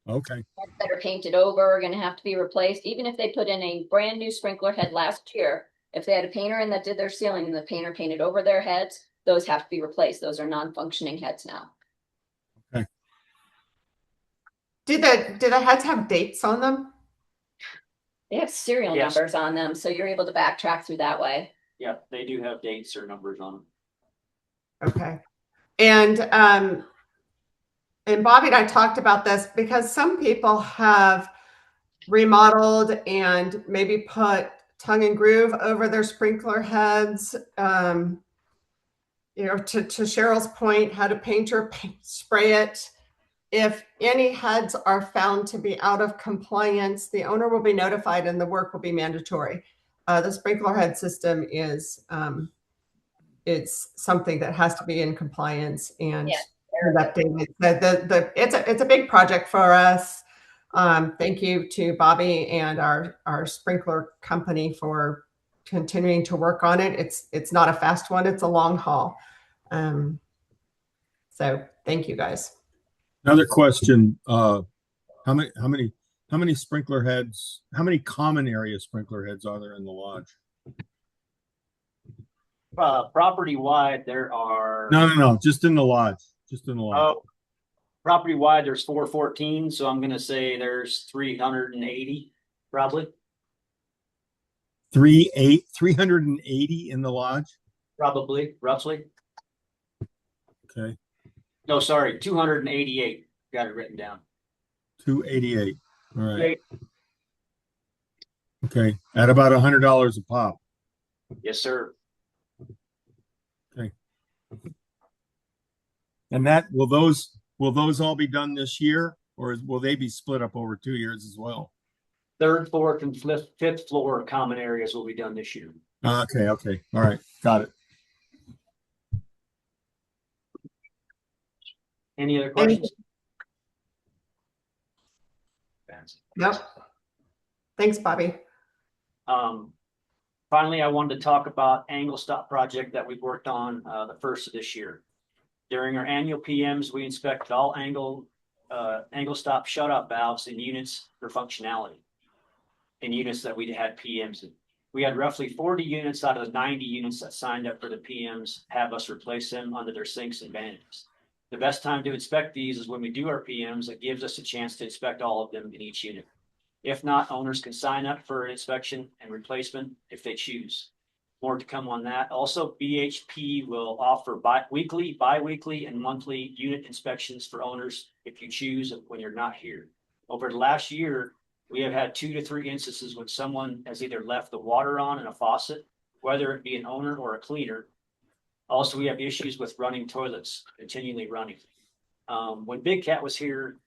Okay. That are painted over are going to have to be replaced. Even if they put in a brand new sprinkler head last year, if they had a painter in that did their ceiling and the painter painted over their heads, those have to be replaced. Those are non-functioning heads now. Okay. Did the heads have dates on them? They have serial Yes. numbers on them, so you're able to backtrack through that way. Yeah, they do have dates or numbers on them. Okay. And Bobby and I talked about this because some people have remodeled and maybe put tongue and groove over their sprinkler heads. To Cheryl's point, how to paint or spray it. If any heads are found to be out of compliance, the owner will be notified and the work will be mandatory. The sprinkler head system is it's something that has to be in compliance and updated. It's a big project for us. Thank you to Bobby and our sprinkler company for continuing to work on it. It's not a fast one; it's a long haul. So thank you guys. Another question: how many sprinkler heads? How many common area sprinkler heads are there in the lodge? Property wide, there are. No, just in the lodge, just in the lodge. Oh, property wide, there's 414, so I'm gonna say there's 380, probably, 380 in the lodge. probably, roughly. Okay, No, sorry, 288. Got it written down. 288. All right. Okay. Okay, at about $100 a pop. Yes, sir. And that will those all be done this year, or will they be split up over 2 years as well? Third, fourth, and fifth floor common areas will be done this year. Okay, all right, got it. Any other questions? Nope. Thanks, Bobby. Finally, I wanted to talk about angle stop project that we've worked on the first of this year. During our annual PMs, we inspected all angle stop shutoff valves in units for functionality. In units that we had PMs in. We had roughly 40 units out of the 90 units that signed up for the PMs have us replace them under their sinks and vanities. The best time to inspect these is when we do our PMs. It gives us a chance to inspect all of them in each unit. If not, owners can sign up for an inspection and replacement if they choose. More to come on that. Also, BHP will offer bi-weekly, and monthly unit inspections for owners if you choose when you're not here. Over the last year, we have had 2 to 3 instances when someone has either left the water on in a faucet, whether it be an owner or a cleaner. Also, we have issues with running toilets, continually running. When Big Cat was here,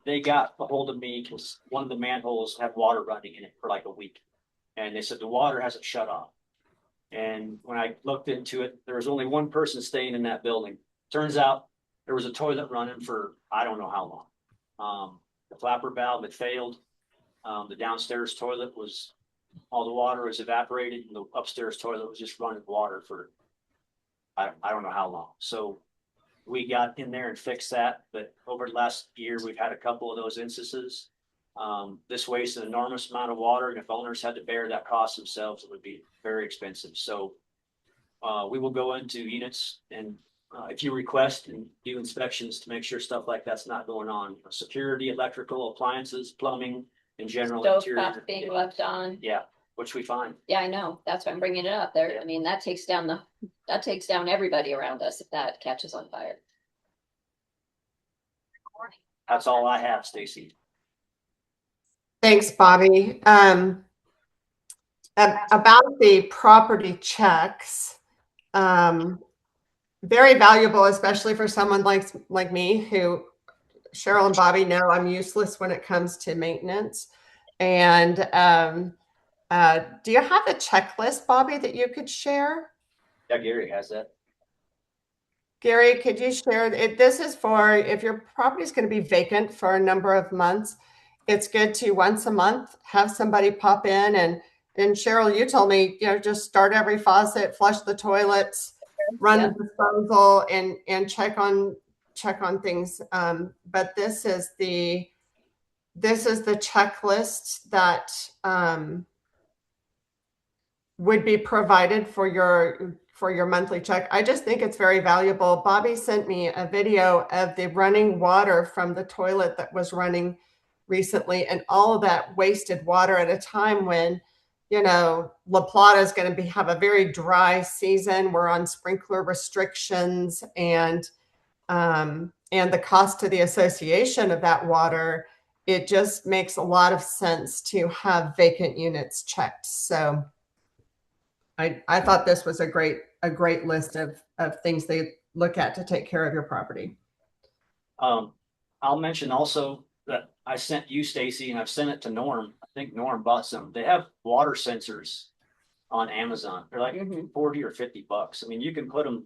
they got a hold of me because one of the manholes had water running in it for like a week. And they said the water hasn't shut off. And when I looked into it, there was only one person staying in that building. Turns out there was a toilet running for I don't know how long. The flapper valve had failed. The downstairs toilet was, all the water was evaporated, and the upstairs toilet was just running water for I don't know how long. So we got in there and fixed that. But over the last year, we've had a couple of those instances. This wastes an enormous amount of water, and if owners had to bear that cost themselves, it would be very expensive. So we will go into units and if you request and do inspections to make sure stuff like that's not going on. Security, electrical, appliances, plumbing, in general. Stovepipe being left on. Yeah, which we find. Yeah, I know. That's why I'm bringing it up there. I mean, that takes down everybody around us if that catches on fire. That's all I have, Stacy. Thanks, Bobby. About the property checks, very valuable, especially for someone like me who Cheryl and Bobby know I'm useless when it comes to maintenance. And do you have a checklist, Bobby, that you could share? Yeah, Gary has that. Gary, could you share it? This is for if your property is going to be vacant for a number of months. It's good to once a month have somebody pop in and Cheryl, you told me, just start every faucet, flush the toilets, run the disposal, and check on things. But this is the checklist that would be provided for your monthly check. I just think it's very valuable. Bobby sent me a video of the running water from the toilet that was running recently, and all of that wasted water at a time when La Plata is going to have a very dry season. We're on sprinkler restrictions, and the cost to the association of that water, it just makes a lot of sense to have vacant units checked. So I thought this was a great list of things they look at to take care of your property. I'll mention also that I sent you, Stacy, and I've sent it to Norm. I think Norm bought some. They have water sensors on Amazon. They're like 40 or $50. I mean, you can put them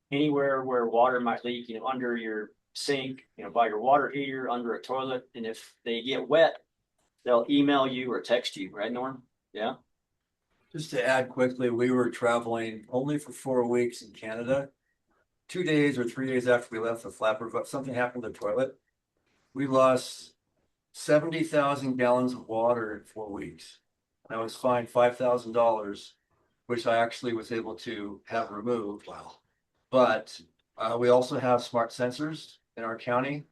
anywhere where water might leak, under your sink, by your water heater, under a toilet. And if they get wet, they'll email you or text you, right, Norm? Yeah. Just to add quickly, we were traveling only for 4 weeks in Canada. 2 days or 3 days after we left the flapper, but something happened to the toilet. We lost 70,000 gallons of water in 4 weeks. And I was fined $5,000 which I actually was able to have removed. Wow. But we also have smart sensors in our county.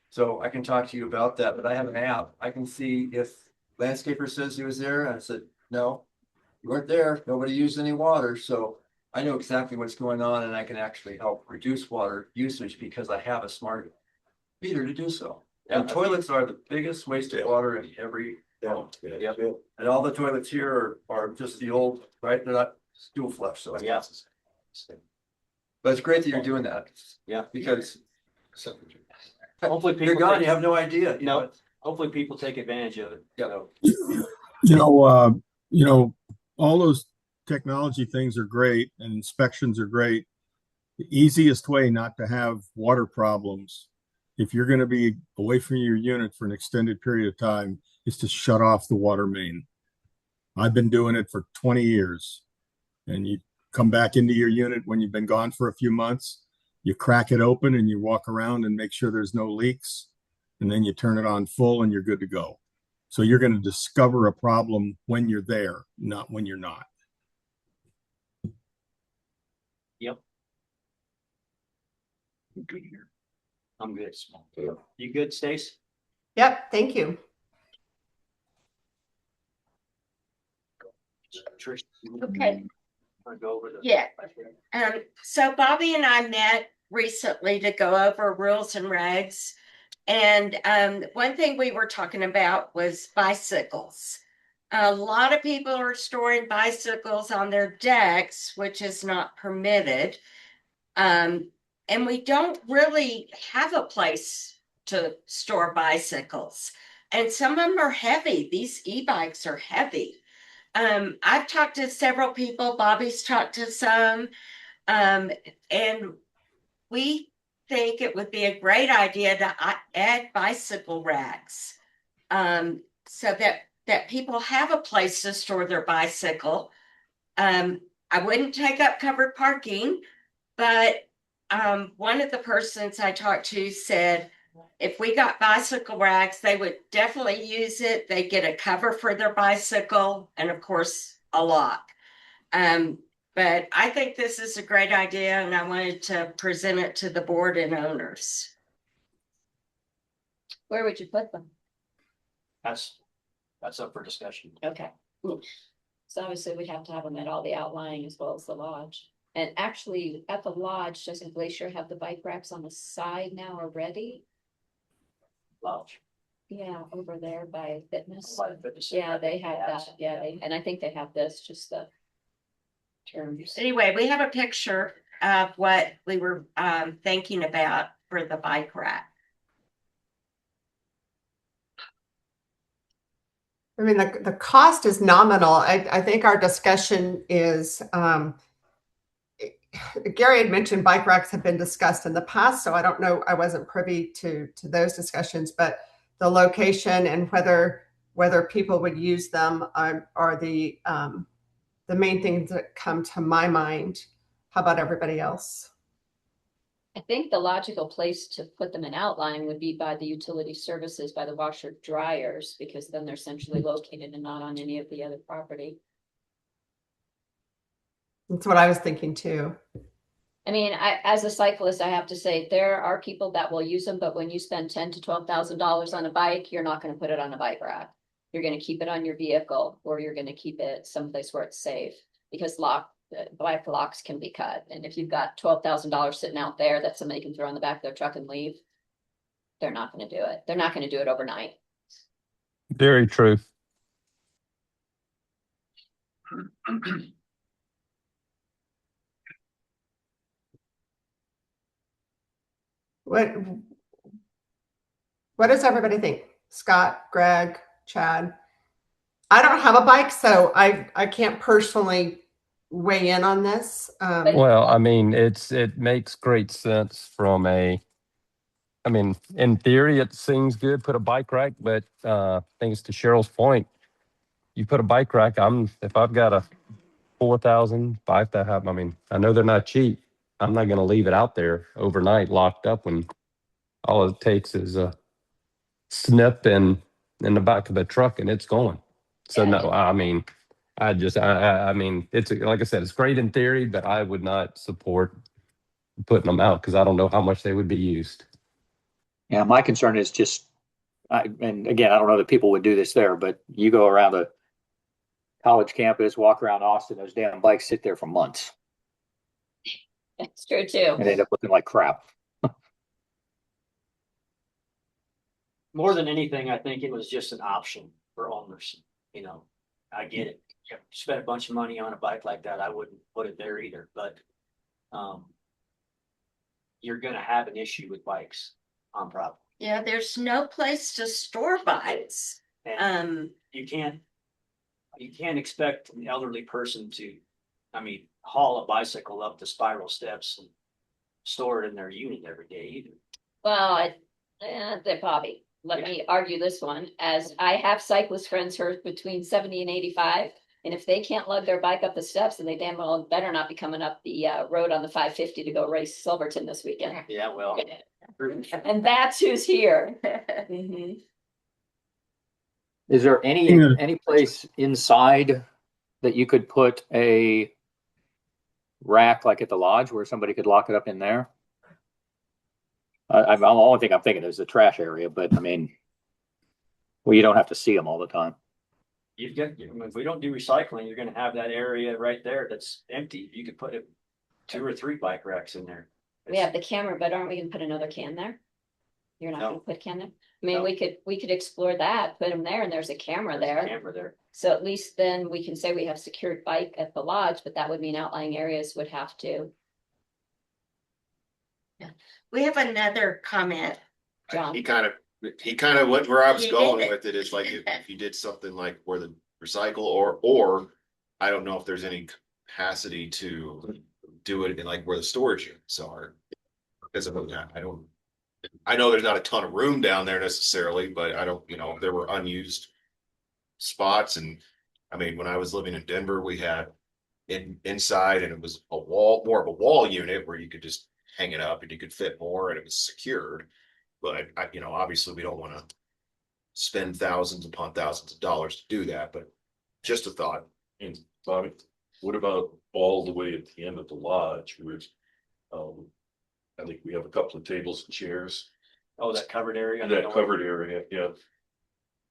So I can talk to you about that, but I have an app. I can see if landscaper says he was there, and I said, no, you weren't there. Nobody used any water. So I know exactly what's going on, and I can actually help reduce water usage because I have a smart meter to do so. And toilets are the biggest waste of water in every home. Yeah. And all the toilets here are just the old, right? They're not dual flush, so. Yeah. But it's great that you're doing that. Yeah. Because Hopefully you're people gone, take- you have no idea. You No. know? Hopefully people take advantage of it. Yeah. So, You know, all those technology things are great and inspections are great. The easiest way not to have water problems, if you're going to be away from your unit for an extended period of time, is to shut off the water main. I've been doing it for 20 years. And you come back into your unit when you've been gone for a few months, you crack it open and you walk around and make sure there's no leaks. And then you turn it on full and you're good to go. So you're going to discover a problem when you're there, not when you're not. yep. I'm good here. I'm good. You good, Stace? Yep, thank you. Trish? Okay. Wanna go over the? Yeah. So Bobby and I met recently to go over rules and regs. And one thing we were talking about was bicycles. A lot of people are storing bicycles on their decks, which is not permitted. And we don't really have a place to store bicycles. And some of them are heavy. These e-bikes are heavy. I've talked to several people. Bobby's talked to some. And we think it would be a great idea to add bicycle racks, so that people have a place to store their bicycle. I wouldn't take up covered parking, but one of the persons I talked to said if we got bicycle racks, they would definitely use it. They get a cover for their bicycle and of course a lock. But I think this is a great idea and I wanted to present it to the board and owners. Where would you put them? That's up for discussion. Okay. So obviously we'd have to have them at all the outlying as well as the lodge. And actually at the lodge, doesn't Glacier have the bike racks on the side now already? Lodge. Yeah, over there by fitness. By fitness. Yeah, they have that. Yeah, and I think they have this, just the terms. Anyway, we have a picture of what we were thinking about for the bike rack. I mean, the cost is nominal. I think our discussion is, Gary had mentioned bike racks have been discussed in the past, so I don't know, I wasn't privy to those discussions, but the location and whether people would use them are the main things that come to my mind. How about everybody else? I think the logical place to put them in outline would be by the utility services, by the washer dryers, because then they're centrally located and not on any of the other property. That's what I was thinking too. I mean, as a cyclist, I have to say there are people that will use them, but when you spend $10,000 to $12,000 on a bike, you're not going to put it on a bike rack. You're going to keep it on your vehicle, or you're going to keep it someplace where it's safe, because bike locks can be cut. And if you've got $12,000 sitting out there that somebody can throw on the back of their truck and leave, they're not going to do it. They're not going to do it overnight. Very true. What does everybody think? Scott, Greg, Chad? I don't have a bike, so I can't personally weigh in on this. Well, I mean, it makes great sense from I mean, in theory, it seems good, put a bike rack, but thanks to Cheryl's point, you put a bike rack, if I've got a 4,000, 5,000, I mean, I know they're not cheap. I'm not going to leave it out there overnight locked up when all it takes is a snip in the back of the truck and it's going. So no, I mean, I mean, it's like I said, it's great in theory, but I would not support putting them out because I don't know how much they would be used. Yeah, my concern is just, and again, I don't know that people would do this there, but you go around a college campus, walk around Austin, those damn bikes sit there for months It's true too. and end up looking like crap. More than anything, I think it was just an option for owners, you know, I get it. You spend a bunch of money on a bike like that, I wouldn't put it there either, but, you're gonna have an issue with bikes on property. Yeah, there's no place to store bikes. And you can't expect an elderly person to, I mean, haul a bicycle up the spiral steps and store it in their unit every day either. Well, Bobby, let me argue this one, as I have cyclist friends who are between 70 and 85. And if they can't lug their bike up the steps, then they damn well better not be coming up the road on the 550 to go race Silverton this weekend. Yeah, well. And that's who's here. Mhm. Is there any place inside that you could put a rack like at the lodge where somebody could lock it up in there? The only thing I'm thinking is the trash area, but I mean, well, you don't have to see them all the time. You've got, I mean, if we don't do recycling, you're gonna have that area right there that's empty. You could put 2 or 3 bike racks in there. We have the camera, but aren't we gonna put another can there? You're not No. gonna put a can there? I mean, No. we could explore that, put them there and there's a camera there. Camera there. So at least then we can say we have secured bike at the lodge, but that would mean outlying areas would have to. We have another comment. John, He kind of went where I was He did going it. with it is like if you did something like where the recycle or I don't know if there's any capacity to do it in like where the storage units are. Because of that, I know there's not a ton of room down there necessarily, but I don't, there were unused spots. And I mean, when I was living in Denver, we had inside and it was more of a wall unit where you could just hang it up and you could fit more and it was secured. But obviously we don't want to spend thousands upon thousands of dollars to do that, but just a thought. And Bobby, what about all the way at the end of the lodge where I think we have a couple of tables and chairs. Oh, that covered area. That covered area, yeah.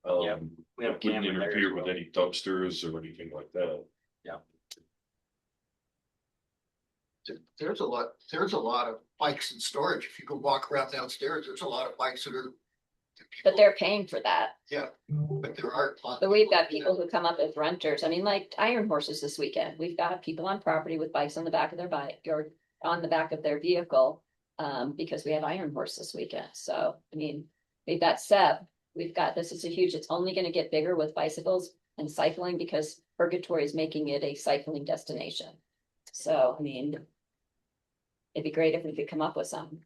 Yeah, we have a Wouldn't camera there as interfere with well. any dumpsters or anything like that. Yeah. There's a lot of bikes in storage. If you go walk around downstairs, there's a lot of bikes that are. but they're paying for that. Yeah, but there are. But we've got people who come up as renters. I mean, like Iron Horses this weekend. We've got people on property with bikes on the back of their bike or on the back of their vehicle. Because we have Iron Horse this weekend. So, I mean, we've got Seb, this is a huge, it's only gonna get bigger with bicycles and cycling because Purgatory is making it a cycling destination. So, I mean, it'd be great if we could come up with something.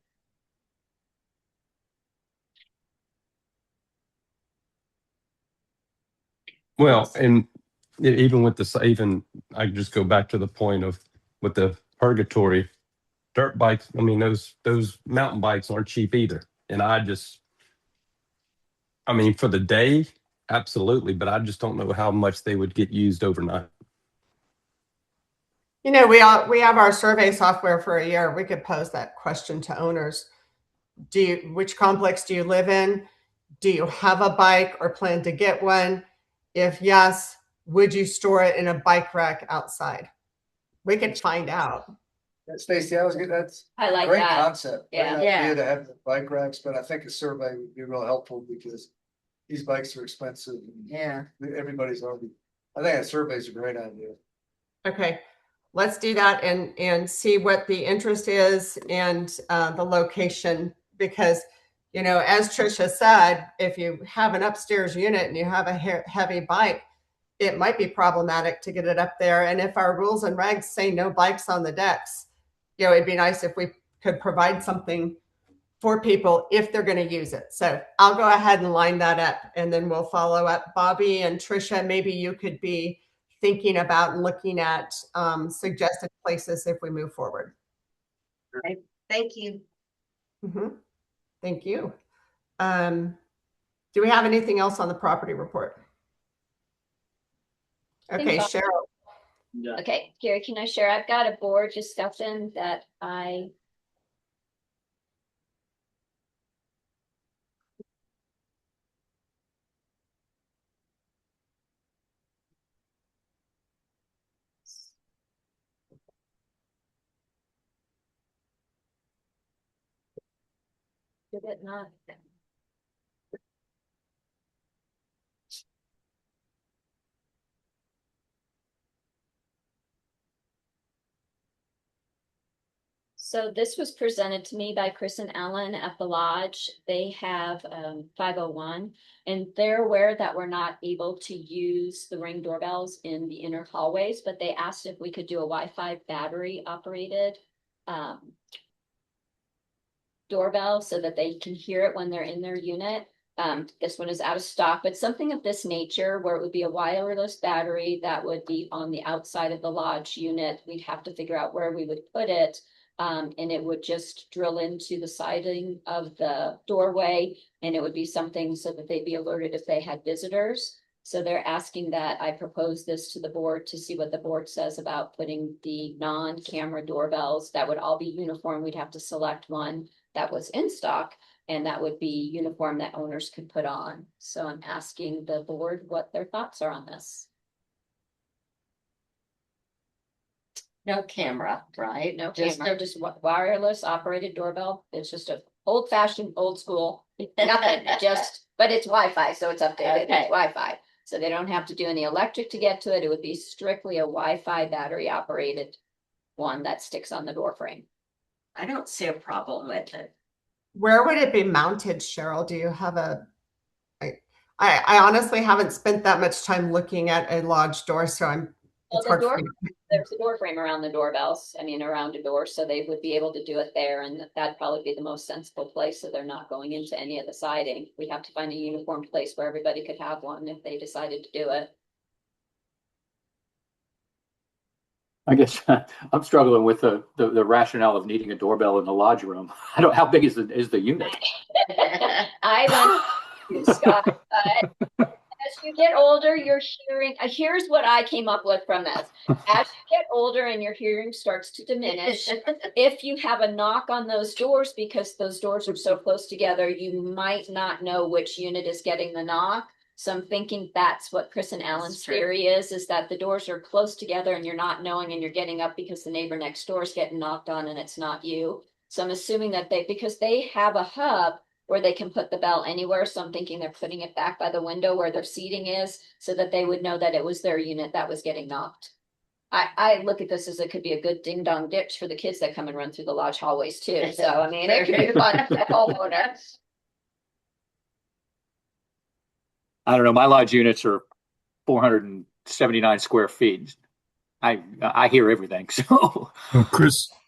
Well, and even with I just go back to the point of with the Purgatory dirt bikes. I mean, those mountain bikes aren't cheap either. And I mean, for the day, absolutely, but I just don't know how much they would get used overnight. We have our survey software for a year. We could pose that question to owners. Which complex do you live in? Do you have a bike or plan to get one? If yes, would you store it in a bike rack outside? We could find out. Stacy, that's I like great that. concept. Great Yeah. idea to have the bike racks, but I think a survey would be real helpful because these bikes are expensive. And Yeah. everybody's already, I think a survey is a great idea. Okay, let's do that and see what the interest is and the location, because, as Trisha said, if you have an upstairs unit and you have a heavy bike, it might be problematic to get it up there. And if our rules and regs say no bikes on the decks, it'd be nice if we could provide something for people if they're going to use it. So I'll go ahead and line that up and then we'll follow up. Bobby and Trisha, maybe you could be thinking about and looking at suggested places if we move forward. Thank you. Mm-hmm. Thank you. Do we have anything else on the property report? Okay, Cheryl. Okay, Gary, can I share? I've got a board discussion that I. Did it not? So this was presented to me by Chris and Ellen at the lodge. They have 501, and they're aware that we're not able to use the Ring doorbells in the inner hallways, but they asked if we could do a Wi-Fi battery operated doorbell so that they can hear it when they're in their unit. This one is out of stock, but something of this nature where it would be a wireless battery that would be on the outside of the lodge unit. We'd have to figure out where we would put it. And it would just drill into the siding of the doorway, and it would be something so that they'd be alerted if they had visitors. So they're asking that I propose this to the board to see what the board says about putting the non-camera doorbells. That would all be uniform. We'd have to select one that was in stock, and that would be uniform that owners could put on. So I'm asking the board what their thoughts are on this. No camera, right? No Just camera, just wireless operated doorbell. It's just a old fashioned, old school, nothing, but it's Wi-Fi, so it's updated, it's Okay. Wi-Fi. So they don't have to do any electric to get to it. It would be strictly a Wi-Fi battery operated one that sticks on the door frame. I don't see a problem with it. Where would it be mounted, Cheryl? Do you have I honestly haven't spent that much time looking at a lodge door, so it's hard for me. There's a door frame around the doorbells, around a door, so they would be able to do it there, and that'd probably be the most sensible place, so they're not going into any of the siding. We'd have to find a uniform place where everybody could have one if they decided to do it. I guess I'm struggling with the rationale of needing a doorbell in the lodge room. I don't, how big is the unit? I went to Scott, as you get older, your hearing, here's what I came up with from this. As you get older and your hearing starts to diminish, if you have a knock on those doors, because those doors are so close together, you might not know which unit is getting the knock. So I'm thinking that's what Chris and Alan's theory is that the doors are close together and you're not knowing, and you're getting up because the neighbor next door is getting knocked on and it's not you. So I'm assuming that because they have a hub where they can put the bell anywhere. So I'm thinking they're putting it back by the window where their seating is so that they would know that it was their unit that was getting knocked. I look at this as it could be a good ding dong ditch for the kids that come and run through the lodge hallways too. So it could be fun for the homeowner. I don't know. My lodge units are 479 square feet. I hear everything. So Well,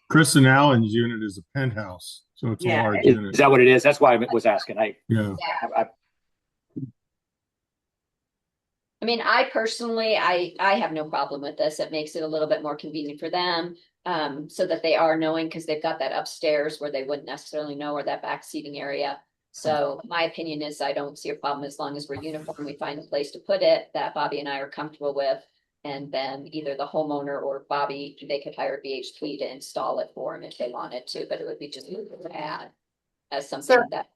Chris and Alan's unit is a penthouse, so it's a large unit. is that what it is? That's why I was asking. Yeah. I personally, I have no problem with this. It makes it a little bit more convenient for them. So that they are knowing, because they've got that upstairs where they wouldn't necessarily know, or that back seating area. So my opinion is I don't see a problem as long as we're uniform. We find a place to put it that Bobby and I are comfortable with. And then either the homeowner or Bobby, they could hire BHP to install it for them if they wanted to, but it would be just to add as something that.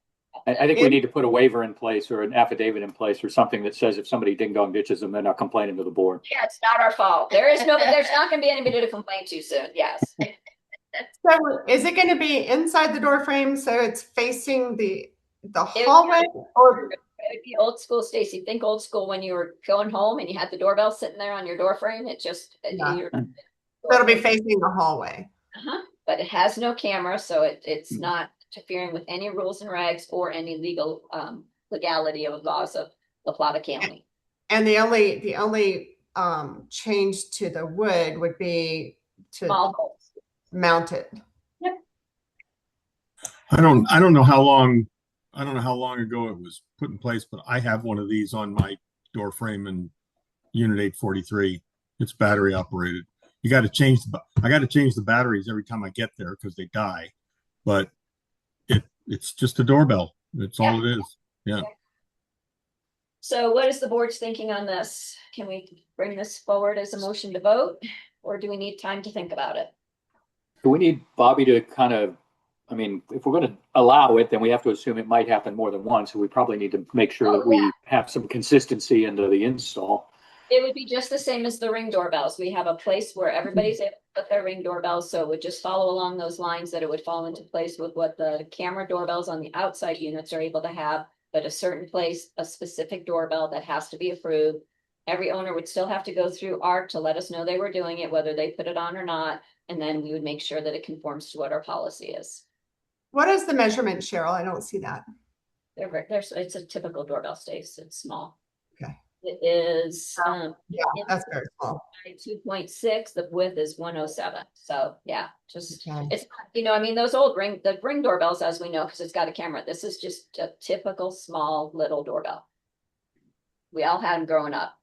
I think we need to put a waiver in place or an affidavit in place or something that says if somebody ding dong ditches them, they're not complaining to the board. Yeah, it's not our fault. There's not going to be anybody to complain to soon. Yes. So is it going to be inside the door frame so it's facing the hallway, or it would be old school, Stacy? Think old school when you were going home and you had the doorbell sitting there on your door frame. It just it'll be facing the hallway. But it has no camera, so it's not interfering with any rules and regs or any legality of laws of La Plata County. And the only change to the wood would be to mount it. Yep. I don't know how long ago it was put in place, but I have one of these on my door frame in unit 843. It's battery operated. I got to change the batteries every time I get there because they die, but it's just a doorbell. It's all it is. Yeah. So what is the board's thinking on this? Can we bring this forward as a motion to vote? Or do we need time to think about it? Do we need Bobby to kind of, I mean, if we're going to allow it, then we have to assume it might happen more than once. So we probably need to make sure that we have some consistency into the install. It would be just the same as the Ring doorbells. We have a place where everybody's able to put their Ring doorbells, so it would just follow along those lines that it would fall into place with what the camera doorbells on the outside units are able to have. But a certain place, a specific doorbell that has to be approved. Every owner would still have to go through ARC to let us know they were doing it, whether they put it on or not. And then we would make sure that it conforms to what our policy is. What is the measurement, Cheryl? I don't see that. It's a typical doorbell space. It's small. Okay. It is, Yeah, that's very small. 2.6, the width is 107. So yeah, just, Okay. it's, I mean, those old the Ring doorbells, as we know, because it's got a camera. This is just a typical small little doorbell. We all had them growing up.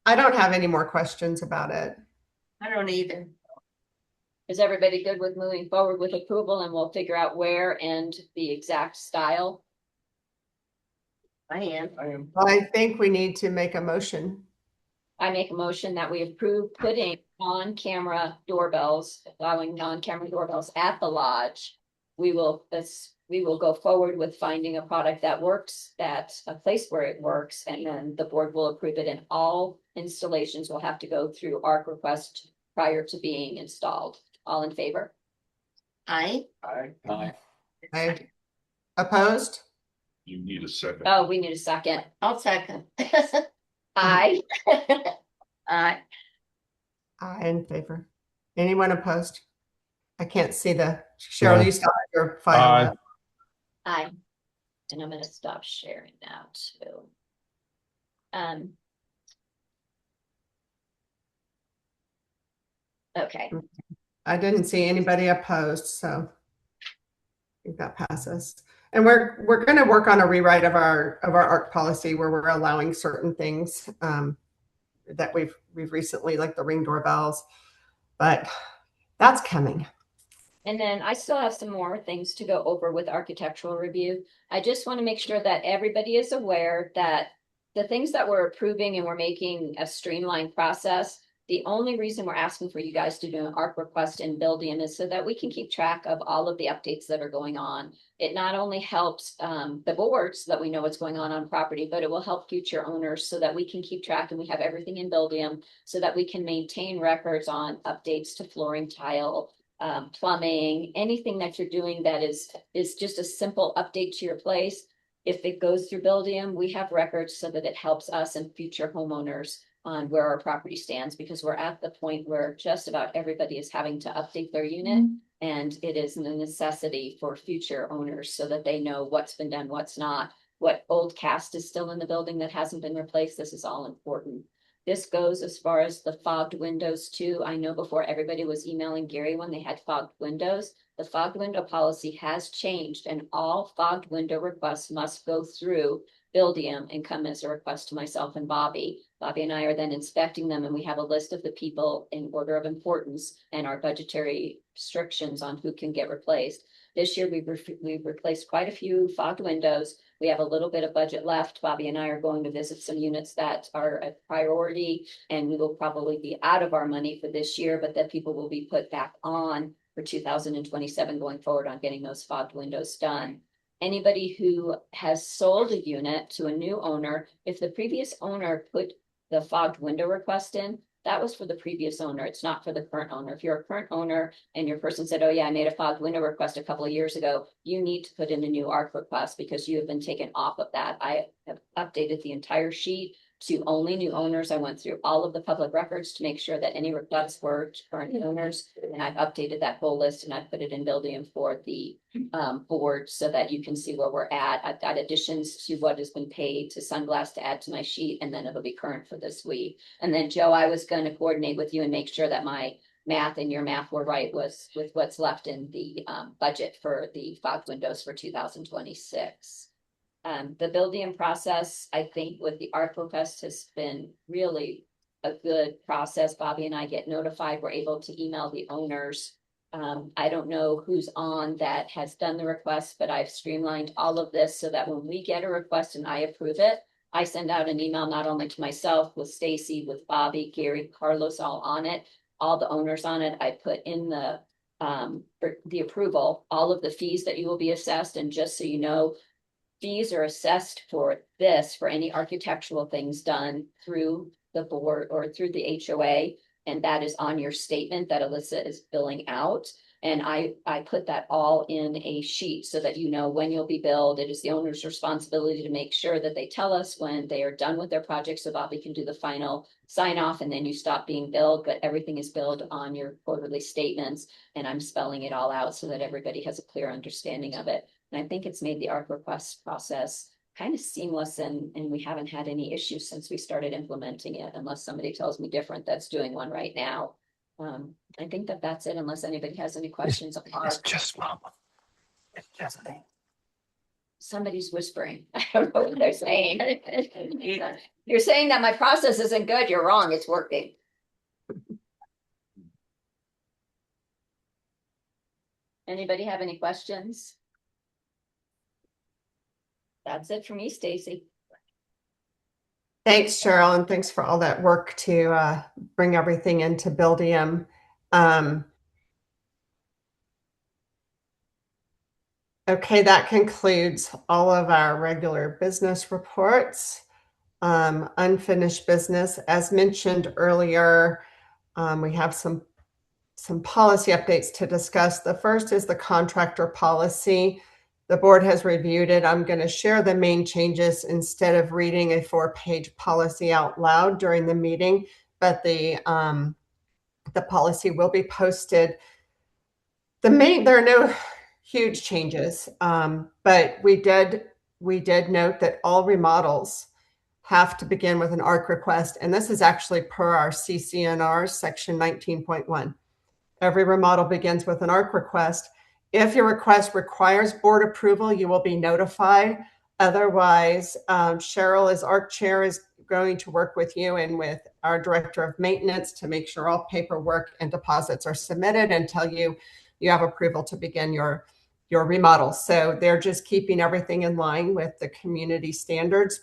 I don't have any more questions about it. I don't either. Is everybody good with moving forward with approval, and we'll figure out where and the exact style? I am. I think we need to make a motion. I make a motion that we approve putting on-camera doorbells, allowing non-camera doorbells at the lodge. We will go forward with finding a product that works, that's a place where it works, and then the board will approve it, and all installations will have to go through ARC request prior to being installed. All in favor? Aye. I opposed? You need a second. Oh, we need a second. I'll second. Aye. Aye. I in favor. Anyone opposed? I can't see the, Cheryl, No. you still have your file up. Aye. And I'm gonna stop sharing now too. Okay, I didn't see anybody opposed, so I think that passes. And we're going to work on a rewrite of our ARC policy where we're allowing certain things that we've recently, like the Ring doorbells, but that's coming. and then I still have some more things to go over with architectural review. I just want to make sure that everybody is aware that the things that we're approving and we're making a streamlined process. The only reason we're asking for you guys to do an ARC request in Buildium is so that we can keep track of all of the updates that are going on. It not only helps the boards so that we know what's going on property, but it will help future owners so that we can keep track and we have everything in Buildium so that we can maintain records on updates to flooring, tile, plumbing, anything that you're doing that is just a simple update to your place. If it goes through Buildium, we have records so that it helps us and future homeowners on where our property stands, because we're at the point where just about everybody is having to update their unit, and it is a necessity for future owners so that they know what's been done, what's not, what old cast is still in the building that hasn't been replaced. This is all important. This goes as far as the fogged windows too. I know before everybody was emailing Gary when they had fogged windows. The fogged window policy has changed, and all fogged window requests must go through Buildium and come as a request to myself and Bobby. Bobby and I are then inspecting them, and we have a list of the people in order of importance and our budgetary restrictions on who can get replaced. This year, we've replaced quite a few fogged windows. We have a little bit of budget left. Bobby and I are going to visit some units that are a priority, and we will probably be out of our money for this year, but that people will be put back on for 2027 going forward on getting those fogged windows done. Anybody who has sold a unit to a new owner, if the previous owner put the fogged window request in, that was for the previous owner. It's not for the current owner. If you're a current owner and your person said, oh yeah, I made a fogged window request a couple of years ago, you need to put in a new ARC request because you have been taken off of that. I have updated the entire sheet to only new owners. I went through all of the public records to make sure that any requests were to current owners. And I've updated that whole list and I put it in Buildium for the board so that you can see where we're at. I've got additions to what has been paid to Sunglass to add to my sheet, and then it'll be current for this week. And then Joe, I was going to coordinate with you and make sure that my math and your math were right with what's left in the budget for the fogged windows for 2026. The Buildium process, I think with the ARC request has been really a good process. Bobby and I get notified. We're able to email the owners. I don't know who's on that has done the request, but I've streamlined all of this so that when we get a request and I approve it, I send out an email not only to myself, with Stacy, with Bobby, Gary, Carlos, all on it, all the owners on it. I put in for the approval, all of the fees that you will be assessed. And just so you know, fees are assessed for any architectural things done through the board or through the HOA. And that is on your statement that Alyssa is filling out. And I put that all in a sheet so that you know when you'll be billed. It is the owner's responsibility to make sure that they tell us when they are done with their project so Bobby can do the final sign off and then you stop being billed, but everything is billed on your quarterly statements. And I'm spelling it all out so that everybody has a clear understanding of it. And I think it's made the ARC request process kind of seamless, and we haven't had any issues since we started implementing it, unless somebody tells me different that's doing one right now. I think that's it, unless anybody has any questions on ARC. Just mama. It's just me. Somebody's whispering. I don't know what they're saying. You're saying that my process isn't good. You're wrong. It's working. Anybody have any questions? That's it for me, Stacy. Thanks, Cheryl, and thanks for all that work to bring everything into Buildium. Okay, that concludes all of our regular business reports. Unfinished business, as mentioned earlier, we have some policy updates to discuss. The first is the contractor policy. The board has reviewed it. I'm going to share the main changes instead of reading a 4-page policy out loud during the meeting, but the policy will be posted. There are no huge changes, but we did note that all remodels have to begin with an ARC request, and this is actually per our CC&R section 19.1. Every remodel begins with an ARC request. If your request requires board approval, you will be notified. Otherwise, Cheryl, as ARC chair, is going to work with you and with our director of maintenance to make sure all paperwork and deposits are submitted and tell you have approval to begin your remodel. So they're just keeping everything in line with the community standards.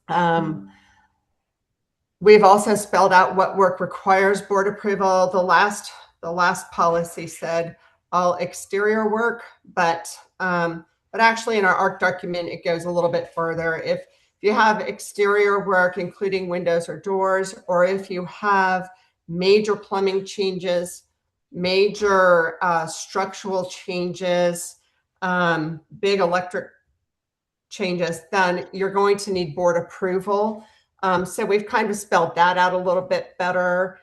We've also spelled out what work requires board approval. The last policy said all exterior work, but actually in our ARC document, it goes a little bit further. If you have exterior work, including windows or doors, or if you have major plumbing changes, major structural changes, big electric changes, then you're going to need board approval. So we've kind of spelled that out a little bit better.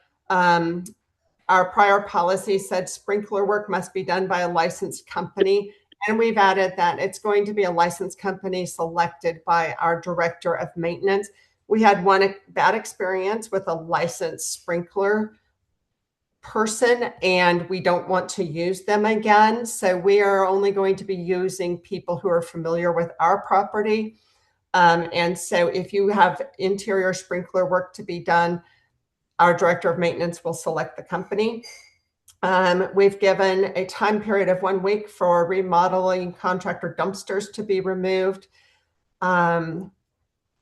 Our prior policy said sprinkler work must be done by a licensed company, and we've added that it's going to be a licensed company selected by our director of maintenance. We had one bad experience with a licensed sprinkler person, and we don't want to use them again. So we are only going to be using people who are familiar with our property. And so if you have interior sprinkler work to be done, our director of maintenance will select the company. We've given a time period of 1 week for remodeling contractor dumpsters to be removed.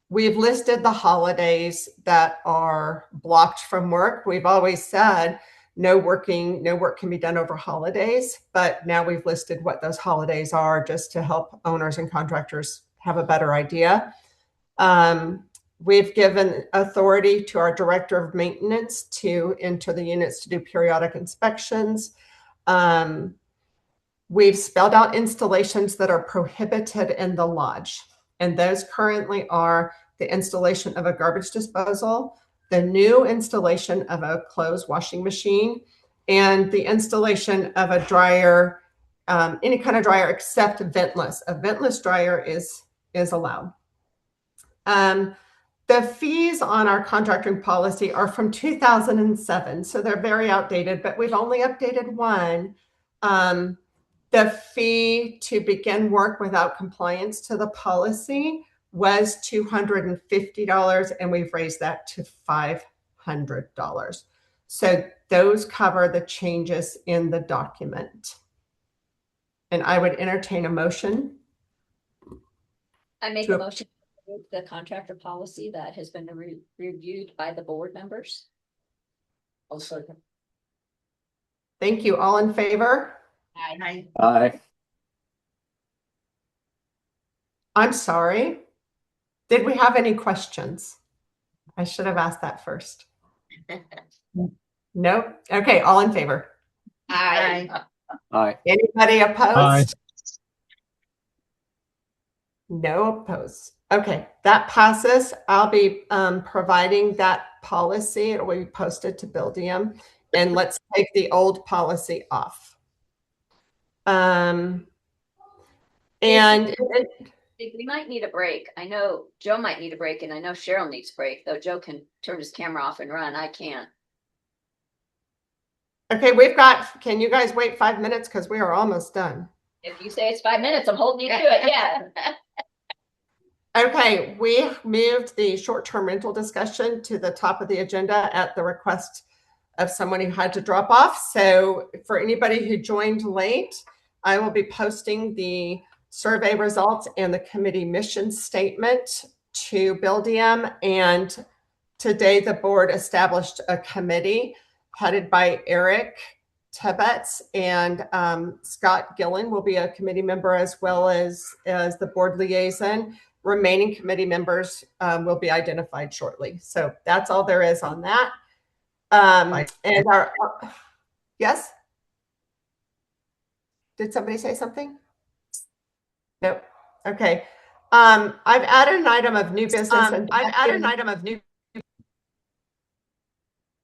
We've listed the holidays that are blocked from work. We've always said no work can be done over holidays, but now we've listed what those holidays are just to help owners and contractors have a better idea. We've given authority to our director of maintenance to enter the units to do periodic inspections. We've spelled out installations that are prohibited in the lodge. And those currently are the installation of a garbage disposal, the new installation of a clothes washing machine, and the installation of a dryer, any kind of dryer except ventless. A ventless dryer is allowed. The fees on our contracting policy are from 2007, so they're very outdated, but we've only updated one. The fee to begin work without compliance to the policy was $250, and we've raised that to $500. So those cover the changes in the document. And I would entertain a motion. I make a motion to The contractor policy that has been reviewed by the board members. I'll second. Thank you. All in favor? Aye. Aye. I'm sorry. Did we have any questions? I should have asked that first. No? Okay, all in favor? Aye. Aye. Anybody Aye. opposed? No opposed. Okay, that passes. I'll be providing that policy. It will be posted to Buildium. And let's take the old policy off. And We might need a break. I know Joe might need a break and I know Cheryl needs a break, though Joe can turn his camera off and run. I can't. okay, can you guys wait 5 minutes? Because we are almost done. If you say it's 5 minutes, I'm holding you to it. Yeah. Okay, we moved the short-term rental discussion to the top of the agenda at the request of someone who had to drop off. So for anybody who joined late, I will be posting the survey results and the committee mission statement to Buildium. And today the board established a committee headed by Eric Tebbetts, and Scott Gillen will be a committee member as well as the board liaison. Remaining committee members will be identified shortly. So that's all there is on that. And yes? Did somebody say something? Nope. Okay. I've added an item of new business.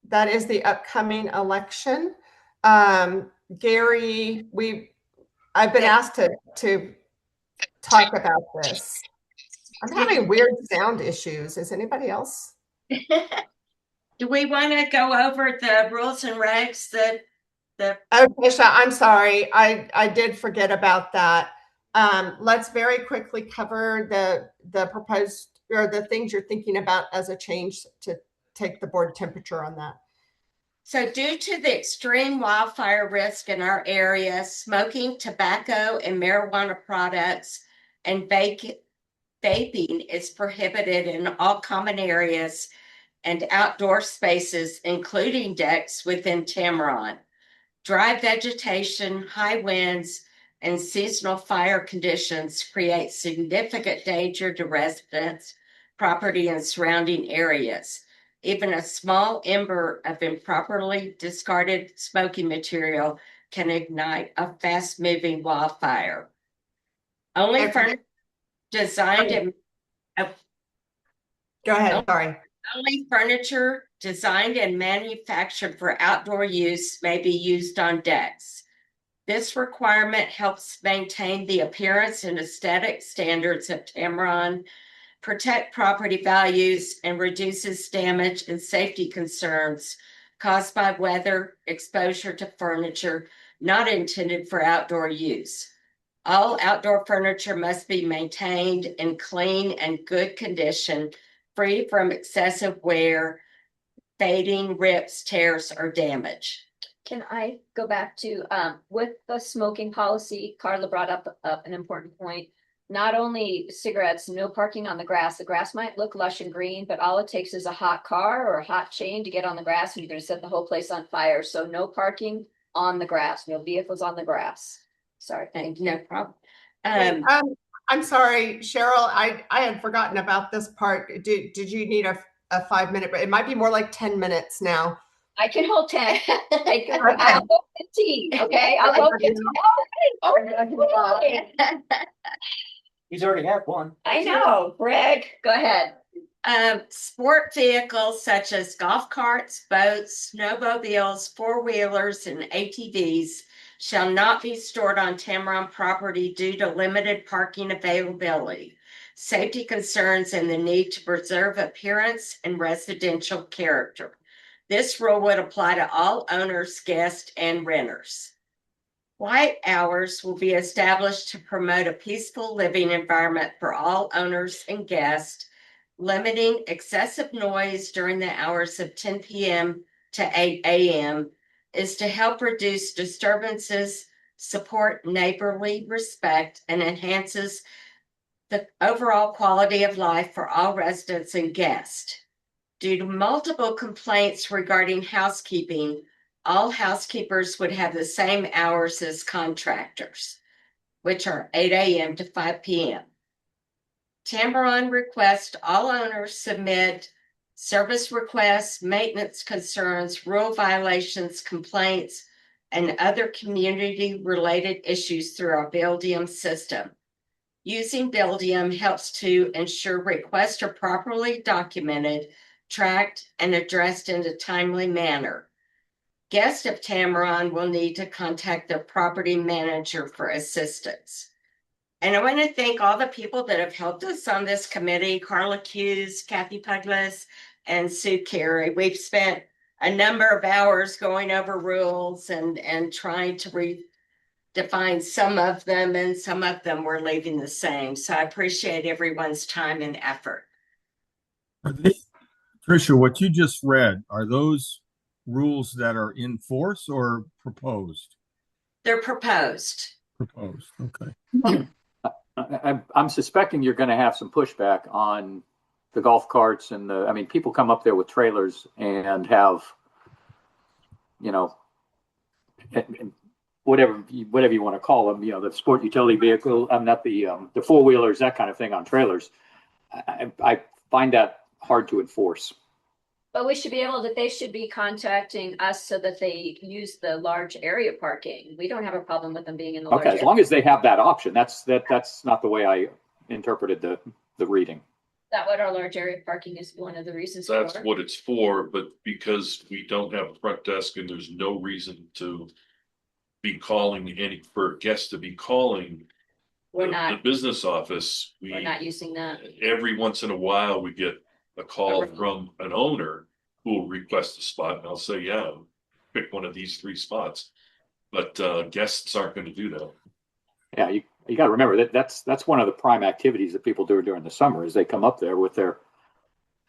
That is the upcoming election. Gary, I've been asked to talk about this. I'm having weird sound issues. Is anybody else? Do we want to go over the rules and regs that Oh, Tisha, I'm sorry. I did forget about that. Let's very quickly cover the proposed or the things you're thinking about as a change to take the board temperature on that. So due to the extreme wildfire risk in our area, smoking, tobacco, and marijuana products and vaping is prohibited in all common areas and outdoor spaces, including decks within Tamarron. Dry vegetation, high winds, and seasonal fire conditions create significant danger to residents, property, and surrounding areas. Even a small ember of improperly discarded smoking material can ignite a fast-moving wildfire. Only furniture designed and Go ahead. Sorry. only furniture designed and manufactured for outdoor use may be used on decks. This requirement helps maintain the appearance and aesthetic standards of Tamarron, protect property values, and reduces damage and safety concerns caused by weather exposure to furniture not intended for outdoor use. All outdoor furniture must be maintained in clean and good condition, free from excessive wear, fading, rips, tears, or damage. Can I go back to, with the smoking policy, Carla brought up an important point. Not only cigarettes, no parking on the grass. The grass might look lush and green, but all it takes is a hot car or a hot chain to get on the grass and you're gonna set the whole place on fire. So no parking on the grass, no vehicles on the grass. Sorry, thank you. No problem. I'm sorry, Cheryl, I had forgotten about this part. Did you need a 5 minute, but it might be more like 10 minutes now. I can hold 10. I'll hold 15. Okay, I'll hold 15. He's already had one. I know, Greg, go ahead. Sport vehicles such as golf carts, boats, snowmobiles, four-wheelers, and ATVs shall not be stored on Tamarron property due to limited parking availability, safety concerns, and the need to preserve appearance and residential character. This rule would apply to all owners, guests, and renters. Quiet hours will be established to promote a peaceful living environment for all owners and guests. Limiting excessive noise during the hours of 10 p.m. to 8 a.m. is to help reduce disturbances, support neighborly respect, and enhances the overall quality of life for all residents and guests. Due to multiple complaints regarding housekeeping, all housekeepers would have the same hours as contractors, which are 8 a.m. to 5 p.m. Tamboran requests all owners submit service requests, maintenance concerns, rule violations, complaints, and other community-related issues through our Buildium system. Using Buildium helps to ensure requests are properly documented, tracked, and addressed in a timely manner. Guests of Tamboran will need to contact their property manager for assistance. And I want to thank all the people that have helped us on this committee, Carla Hughes, Kathy Puglis, and Sue Carey. We've spent a number of hours going over rules and trying to redefine some of them, and some of them we're leaving the same. So I appreciate everyone's time and effort. Tricia, what you just read, are those rules that are in force or proposed? They're proposed. Proposed, okay. I'm suspecting you're going to have some pushback on the golf carts and I mean, people come up there with trailers and have, you know, whatever you want to call them, you know, the sport utility vehicle, not the four-wheelers, that kind of thing on trailers. I find that hard to enforce. But we should be able to, they should be contacting us so that they use the large area parking. We don't have a problem with them being in the large Okay, as area. long as they have that option. That's not the way I interpreted the reading. That what our large area parking is one of the reasons That's for. what it's for, but because we don't have a front desk and there's no reason to be calling for guests to be calling the business office, We're not using that. every once in a while we get a call from an owner who will request a spot, and I'll say, yeah, pick one of these 3 spots. But guests aren't going to do that. Yeah, you got to remember that's one of the prime activities that people do during the summer is they come up there with their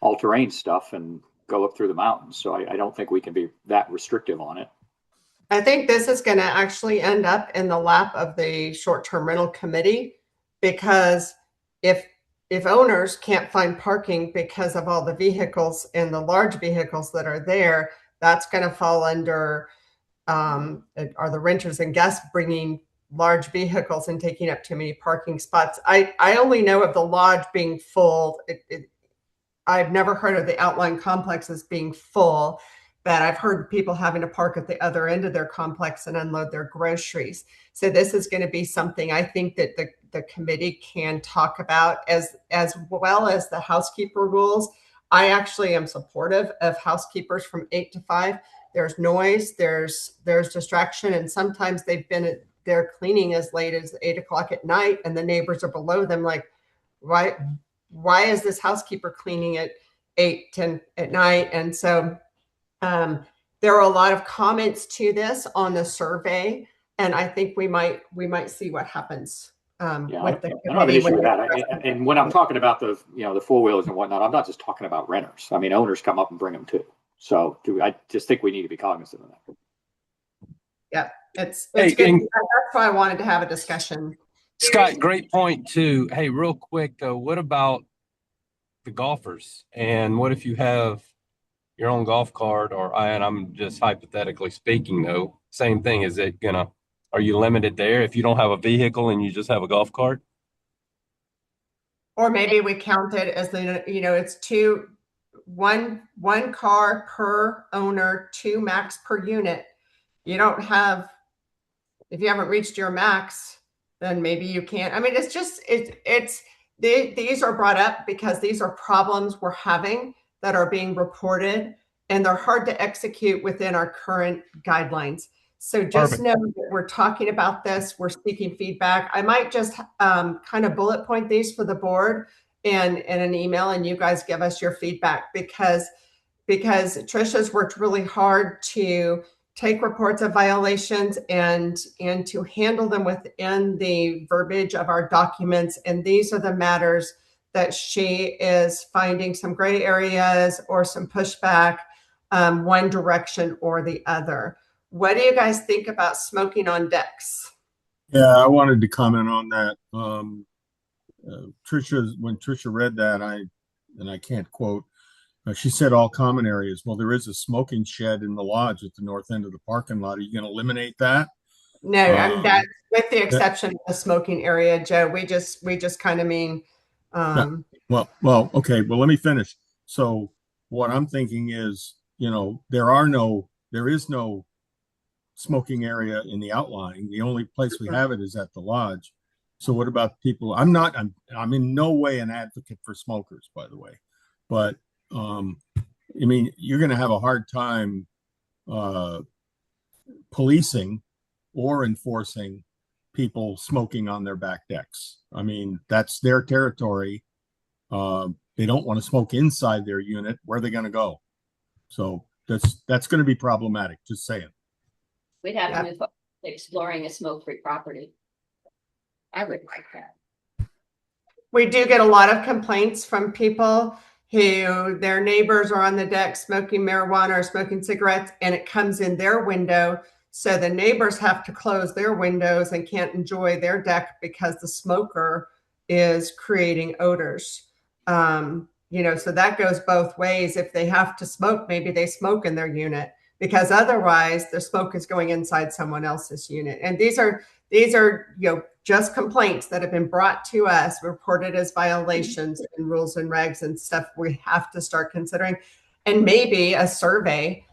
all-terrain stuff and go up through the mountains. So I don't think we can be that restrictive on it. I think this is going to actually end up in the lap of the short-term rental committee, because if owners can't find parking because of all the vehicles and the large vehicles that are there, that's going to fall under are the renters and guests bringing large vehicles and taking up too many parking spots. I only know of the lodge being full. I've never heard of the outlying complexes being full, but I've heard people having to park at the other end of their complex and unload their groceries. So this is going to be something I think that the committee can talk about, as well as the housekeeper rules. I actually am supportive of housekeepers from 8 to 5. There's noise, there's distraction, and sometimes they've been there cleaning as late as 8 o'clock at night, and the neighbors are below them like, why is this housekeeper cleaning at 8, 10 at night? And so there are a lot of comments to this on the survey, and I think we might see what happens. With the I don't have an issue with that. And when I'm talking about the four-wheelers and whatnot, I'm not just talking about renters. I mean, owners come up and bring them too. So I just think we need to be cognizant of that. Yeah, it's good. That's why I wanted to have a discussion. Scott, great point too. Hey, real quick though, what about the golfers? And what if you have your own golf cart, and I'm just hypothetically speaking though, same thing. Are you limited there if you don't have a vehicle and you just have a golf cart? Or maybe we count it as it's one car per owner, 2 max per unit. You don't have, if you haven't reached your max, then maybe you can't. I mean, these are brought up because these are problems we're having that are being reported, and they're hard to execute within our current guidelines. So just know that we're talking about this, we're seeking feedback. I might just kind of bullet point these for the board and in an email, and you guys give us your feedback, because Trisha's worked really hard to take reports of violations and to handle them within the verbiage of our documents. And these are the matters that she is finding some gray areas or some pushback, one direction or the other. What do you guys think about smoking on decks? Yeah, I wanted to comment on that. when Tricia read that, I can't quote, she said all common areas. Well, there is a smoking shed in the lodge at the north end of the parking lot. Are you going to eliminate that? No, that's with the exception of the smoking area, Joe. We just kind of mean, Well, okay. Well, let me finish. So what I'm thinking is, there is no smoking area in the outlying. The only place we have it is at the lodge. So what about people? I'm in no way an advocate for smokers, by the way, but I mean, you're going to have a hard time policing or enforcing people smoking on their back decks. I mean, that's their territory. They don't want to smoke inside their unit. Where are they going to go? So that's going to be problematic. Just saying. We'd have to move forward to exploring a smoke-free property. I would like that. We do get a lot of complaints from people who their neighbors are on the deck smoking marijuana or smoking cigarettes, and it comes in their window. So the neighbors have to close their windows and can't enjoy their deck because the smoker is creating odors. So that goes both ways. If they have to smoke, maybe they smoke in their unit, because otherwise the smoke is going inside someone else's unit. And these are just complaints that have been brought to us, reported as violations and rules and regs and stuff we have to start considering. And maybe a survey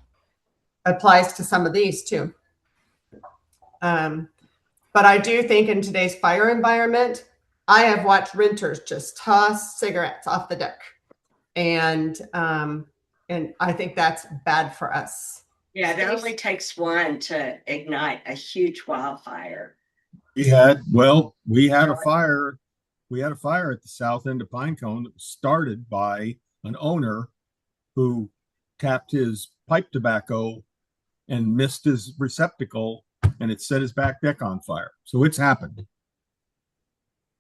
applies to some of these too. But I do think in today's fire environment, I have watched renters just toss cigarettes off the deck. And I think that's bad for us. Yeah, it only takes one to ignite a huge wildfire. We had a fire. We had a fire at the south end of Pinecone that was started by an owner who tapped his pipe tobacco and missed his receptacle, and it set his back deck on fire. So it's happened.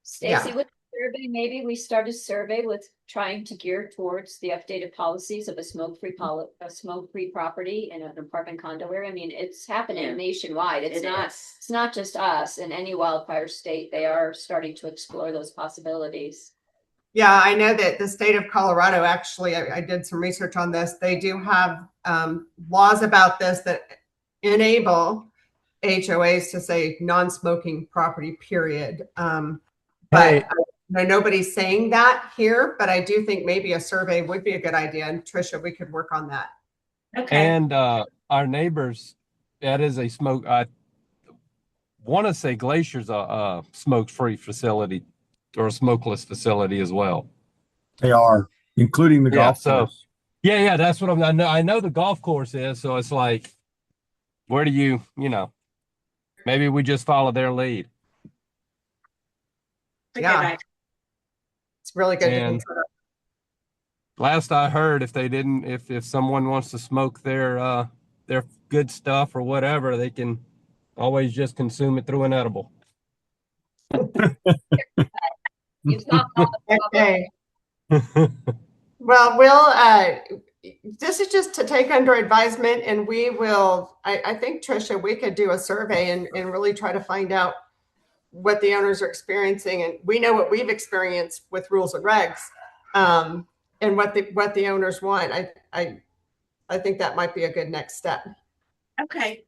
Stacy, with the survey, maybe we start a survey with trying to gear towards the updated policies of a smoke-free property in an apartment condo area. I mean, it's happening nationwide. It's not just us. In any wildfire state, they are starting to explore those possibilities. Yeah, I know that the state of Colorado, actually, I did some research on this. They do have laws about this that enable HOAs to say non-smoking property, period. But nobody's saying that here, but I do think maybe a survey would be a good idea. And Tricia, we could work on that. Okay. And our neighbors, that is a smoke. I want to say Glacier's a smoke-free facility or a smokeless facility as well. They are, including the golf course. Yeah, that's what I know the golf course is. So it's like, where do you maybe we just follow their lead. Yeah, it's really good. And last I heard, if someone wants to smoke their good stuff or whatever, they can always just consume it through an edible. Okay. Well, this is just to take under advisement, and we will. I think, Tricia, we could do a survey and really try to find out what the owners are experiencing, and we know what we've experienced with rules and regs, and what the owners want. I think that might be a good next step. Okay.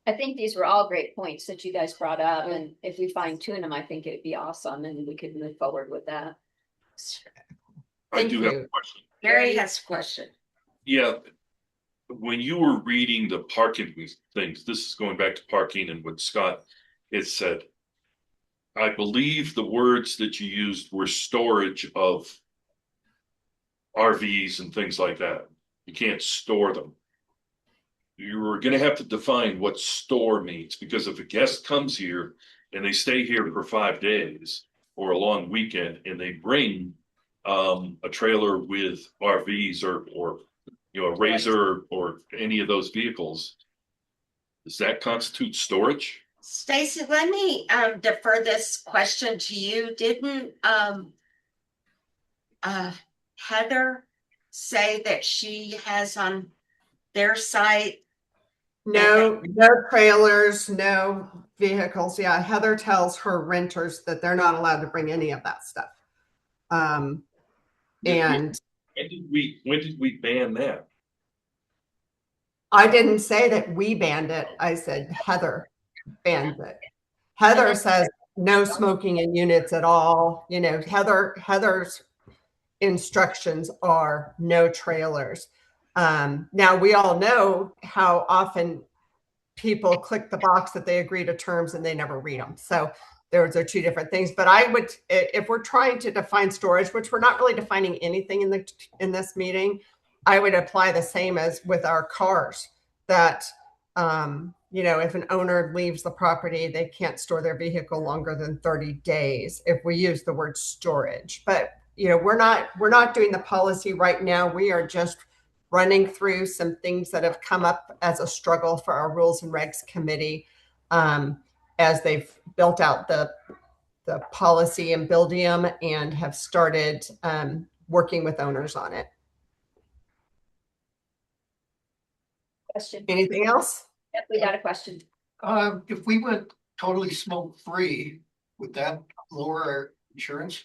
I think these were all great points that you guys brought up, and if we fine tune them, I think it'd be awesome, and we could move forward with that. I do have a question. Gary has a question. Yeah, when you were reading the parking things, this is going back to parking and what Scott had said. I believe the words that you used were storage of RVs and things like that. You can't store them. You were going to have to define what store means, because if a guest comes here and they stay here for 5 days or a long weekend and they bring a trailer with RVs or a Razor or any of those vehicles, does that constitute storage? Stacy, let me defer this question to you. Didn't Heather say that she has on their site? No trailers, no vehicles. Yeah, Heather tells her renters that they're not allowed to bring any of that stuff. And When did we ban that? I didn't say that we banned it. I said Heather banned it. Heather says no smoking in units at all. You know, Heather's instructions are no trailers. Now we all know how often people click the box that they agree to terms and they never read them. So those are two different things. But I would, if we're trying to define storage, which we're not really defining anything in this meeting, I would apply the same as with our cars that, you know, if an owner leaves the property, they can't store their vehicle longer than 30 days if we use the word storage. But, you know, we're not doing the policy right now. We are just running through some things that have come up as a struggle for our Rules and Regs Committee as they've built out the policy in Buildium and have started working with owners on it. Question. Anything else? Yep, we got a question. If we went totally smoke free, would that lower our insurance?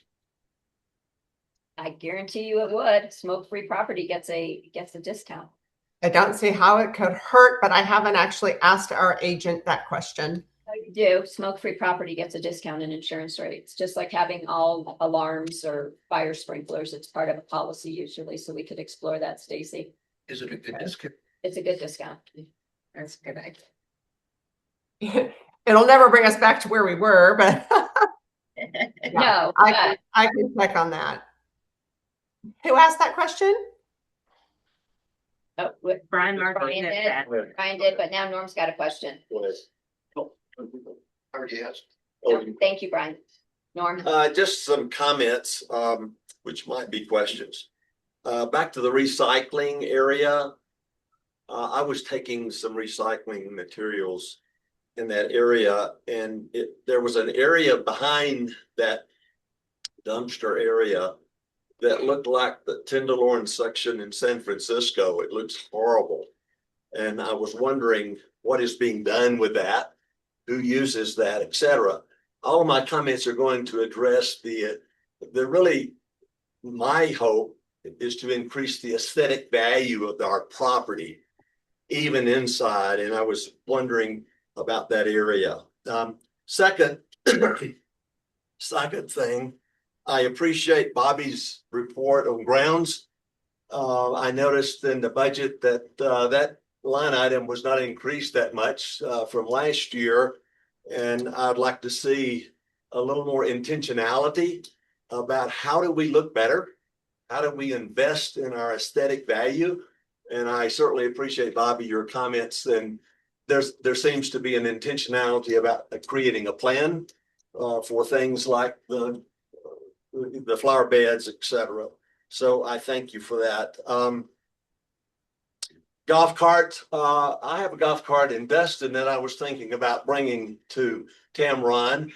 I guarantee you it would. Smoke-free property gets a discount. I don't see how it could hurt, but I haven't actually asked our agent that question. You do. Smoke-free property gets a discount in insurance rates, just like having all alarms or fire sprinklers. It's part of a policy usually, so we could explore that, Stacy. Is it a good discount? It's a good discount. That's good. It'll never bring us back to where we were, but No, I can check on that. Who asked that question? oh, Brian Brian Martinez. did. Brian did, but now Norm's got a question. Already asked. No, thank you, Brian. Norm. Just some comments, which might be questions. Back to the recycling area. I was taking some recycling materials in that area, and there was an area behind that dumpster area that looked like the Tenderloin section in San Francisco. It looks horrible. And I was wondering what is being done with that, who uses that, etc. All of my comments are going to address the really, my hope is to increase the aesthetic value of our property, even inside. And I was wondering about that area. Second thing, I appreciate Bobby's report on grounds. I noticed in the budget that that line item was not increased that much from last year. And I'd like to see a little more intentionality about how do we look better? How do we invest in our aesthetic value? And I certainly appreciate, Bobby, your comments. And there seems to be an intentionality about creating a plan for things like the flower beds, etc. So I thank you for that. Golf cart. I have a golf cart in Destin that I was thinking about bringing to Tamron.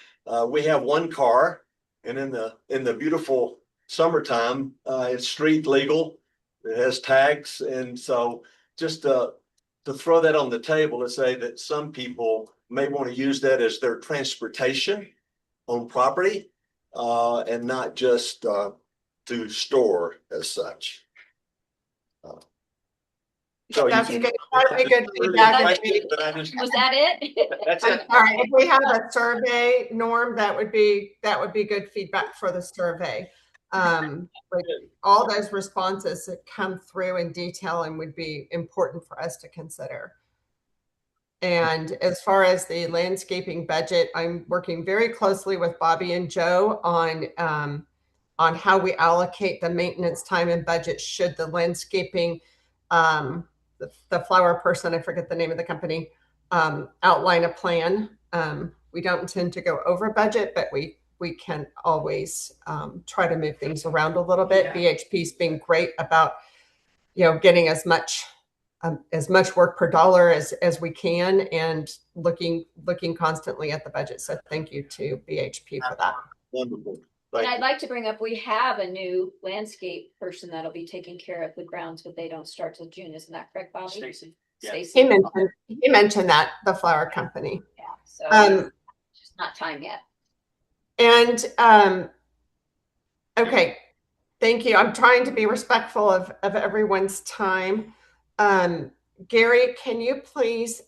We have one car, and in the beautiful summertime, it's street legal. It has tags, and so just to throw that on the table to say that some people may want to use that as their transportation on property, and not just to store as such. So That's good. That'd be good feedback. Was that it? That's I'm it. sorry, if we have a survey, Norm, that would be good feedback for the survey. Like all those responses that come through in detail and would be important for us to consider. And as far as the landscaping budget, I'm working very closely with Bobby and Joe on how we allocate the maintenance time and budget should the landscaping, the flower person, I forget the name of the company, outline a plan. We don't intend to go over budget, but we can always try to move things around a little bit. Yeah. BHP's been great about, getting as much work per dollar as we can, and looking constantly at the budget. So thank you to BHP for that. Wonderful. And I'd like to bring up, we have a new landscape person that'll be taking care of the grounds, but they don't start till June. Isn't that correct, Bobby? Stacy. Stacy. He mentioned that, the flower company. Yeah. So it's just not time yet. And I Okay, thank you. I'm trying to be respectful of everyone's time. Gary, can you please,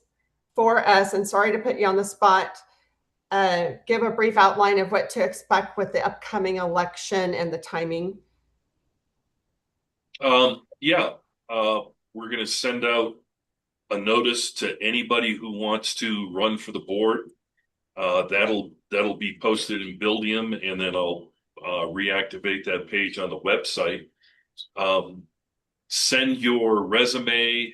for us, and sorry to put you on the spot, give a brief outline of what to expect with the upcoming election and the timing? Yeah, we're gonna send out a notice to anybody who wants to run for the board. That'll be posted in Buildium, and then I'll reactivate that page on the website. Send your resume.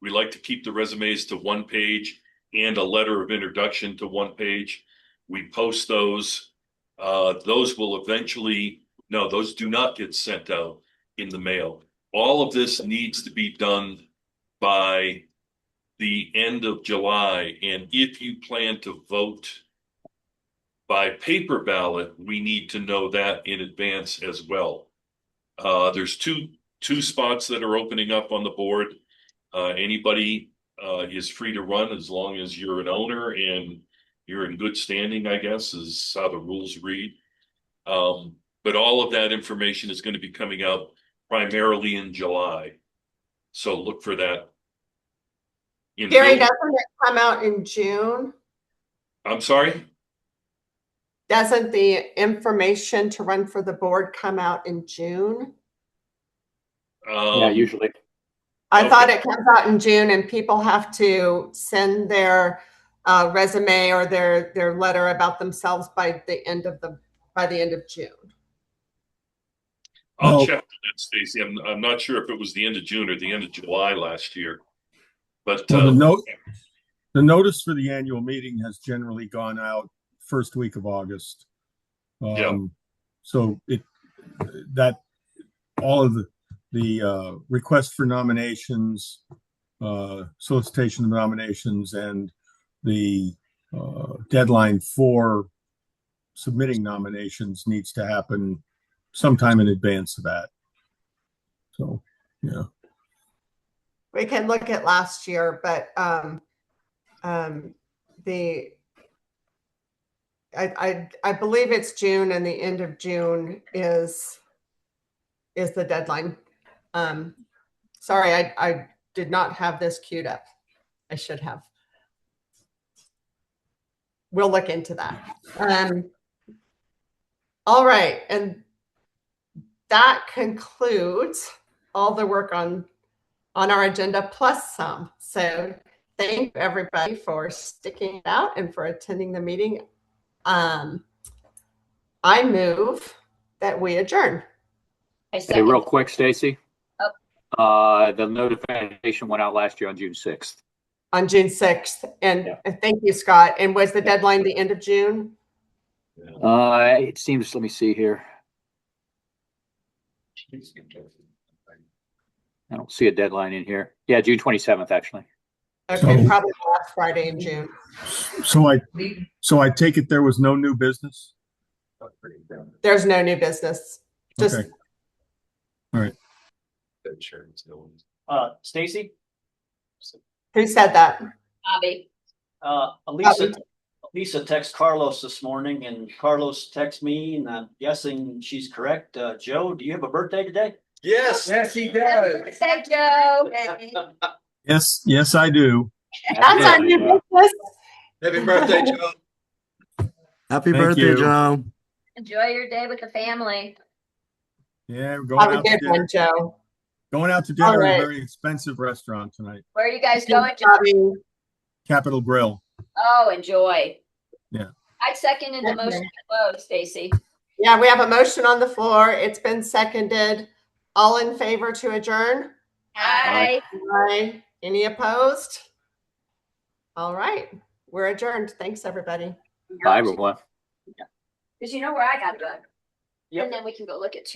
We like to keep the resumes to one page and a letter of introduction to one page. We post those. Those will eventually, no, those do not get sent out in the mail. All of this needs to be done by the end of July. And if you plan to vote by paper ballot, we need to know that in advance as well. There's two spots that are opening up on the board. Anybody is free to run as long as you're an owner and you're in good standing, I guess, is how the rules read. But all of that information is going to be coming out primarily in July. So look for that. Gary, doesn't it come out in June? I'm sorry? Doesn't the information to run for the board come out in June? Yeah, usually. I thought it comes out in June and people have to send their resume or their letter about themselves by the end of June. I'll check that, Stacy. I'm not sure if it was the end of June or the end of July last year. But the notice for the annual meeting has generally gone out first week of August. So all of the request for nominations, solicitation of nominations, and the deadline for submitting nominations needs to happen sometime in advance of that. So, yeah. We can look at last year, but I believe it's June, and the end of June is the deadline. Sorry, I did not have this queued up. I should have. We'll look into that. All right, and that concludes all the work on our agenda plus some. So thank you everybody for sticking it out and for attending the meeting. I move that we adjourn. Hey, real quick, Stacy. The notification went out last year on June 6th. On June 6th. And thank you, Scott. And was the deadline the end of June? It seems, let me see here. I don't see a deadline in here. Yeah, June 27th, actually. Okay, probably last Friday in June. So I take it there was no new business? There's no new business. Just okay. All right. Stacy? Who said that? Bobby. Lisa texted Carlos this morning, and Carlos texted me, and I'm guessing she's correct. Joe, do you have a birthday today? Yes. Yes, he does. Thank Joe. Yes, I do. That's our new business. Happy birthday, Joe. Happy Thank birthday, you. Joe. Enjoy your day with the family. Yeah, we're going Have a out to good dinner. one, Joe. Going out to dinner All right. at a very expensive restaurant tonight. Where are you guys going, Joe? Bobby. Capitol Grill. Oh, enjoy. Yeah. I'd second in the motion to close, Stacy. Yeah, we have a motion on the floor. It's been seconded. All in favor to adjourn? Aye. Aye. Any opposed? All right. We're adjourned. Thanks, everybody. Bye, everyone. Because you know where I got to go. Yep. And then we can go look at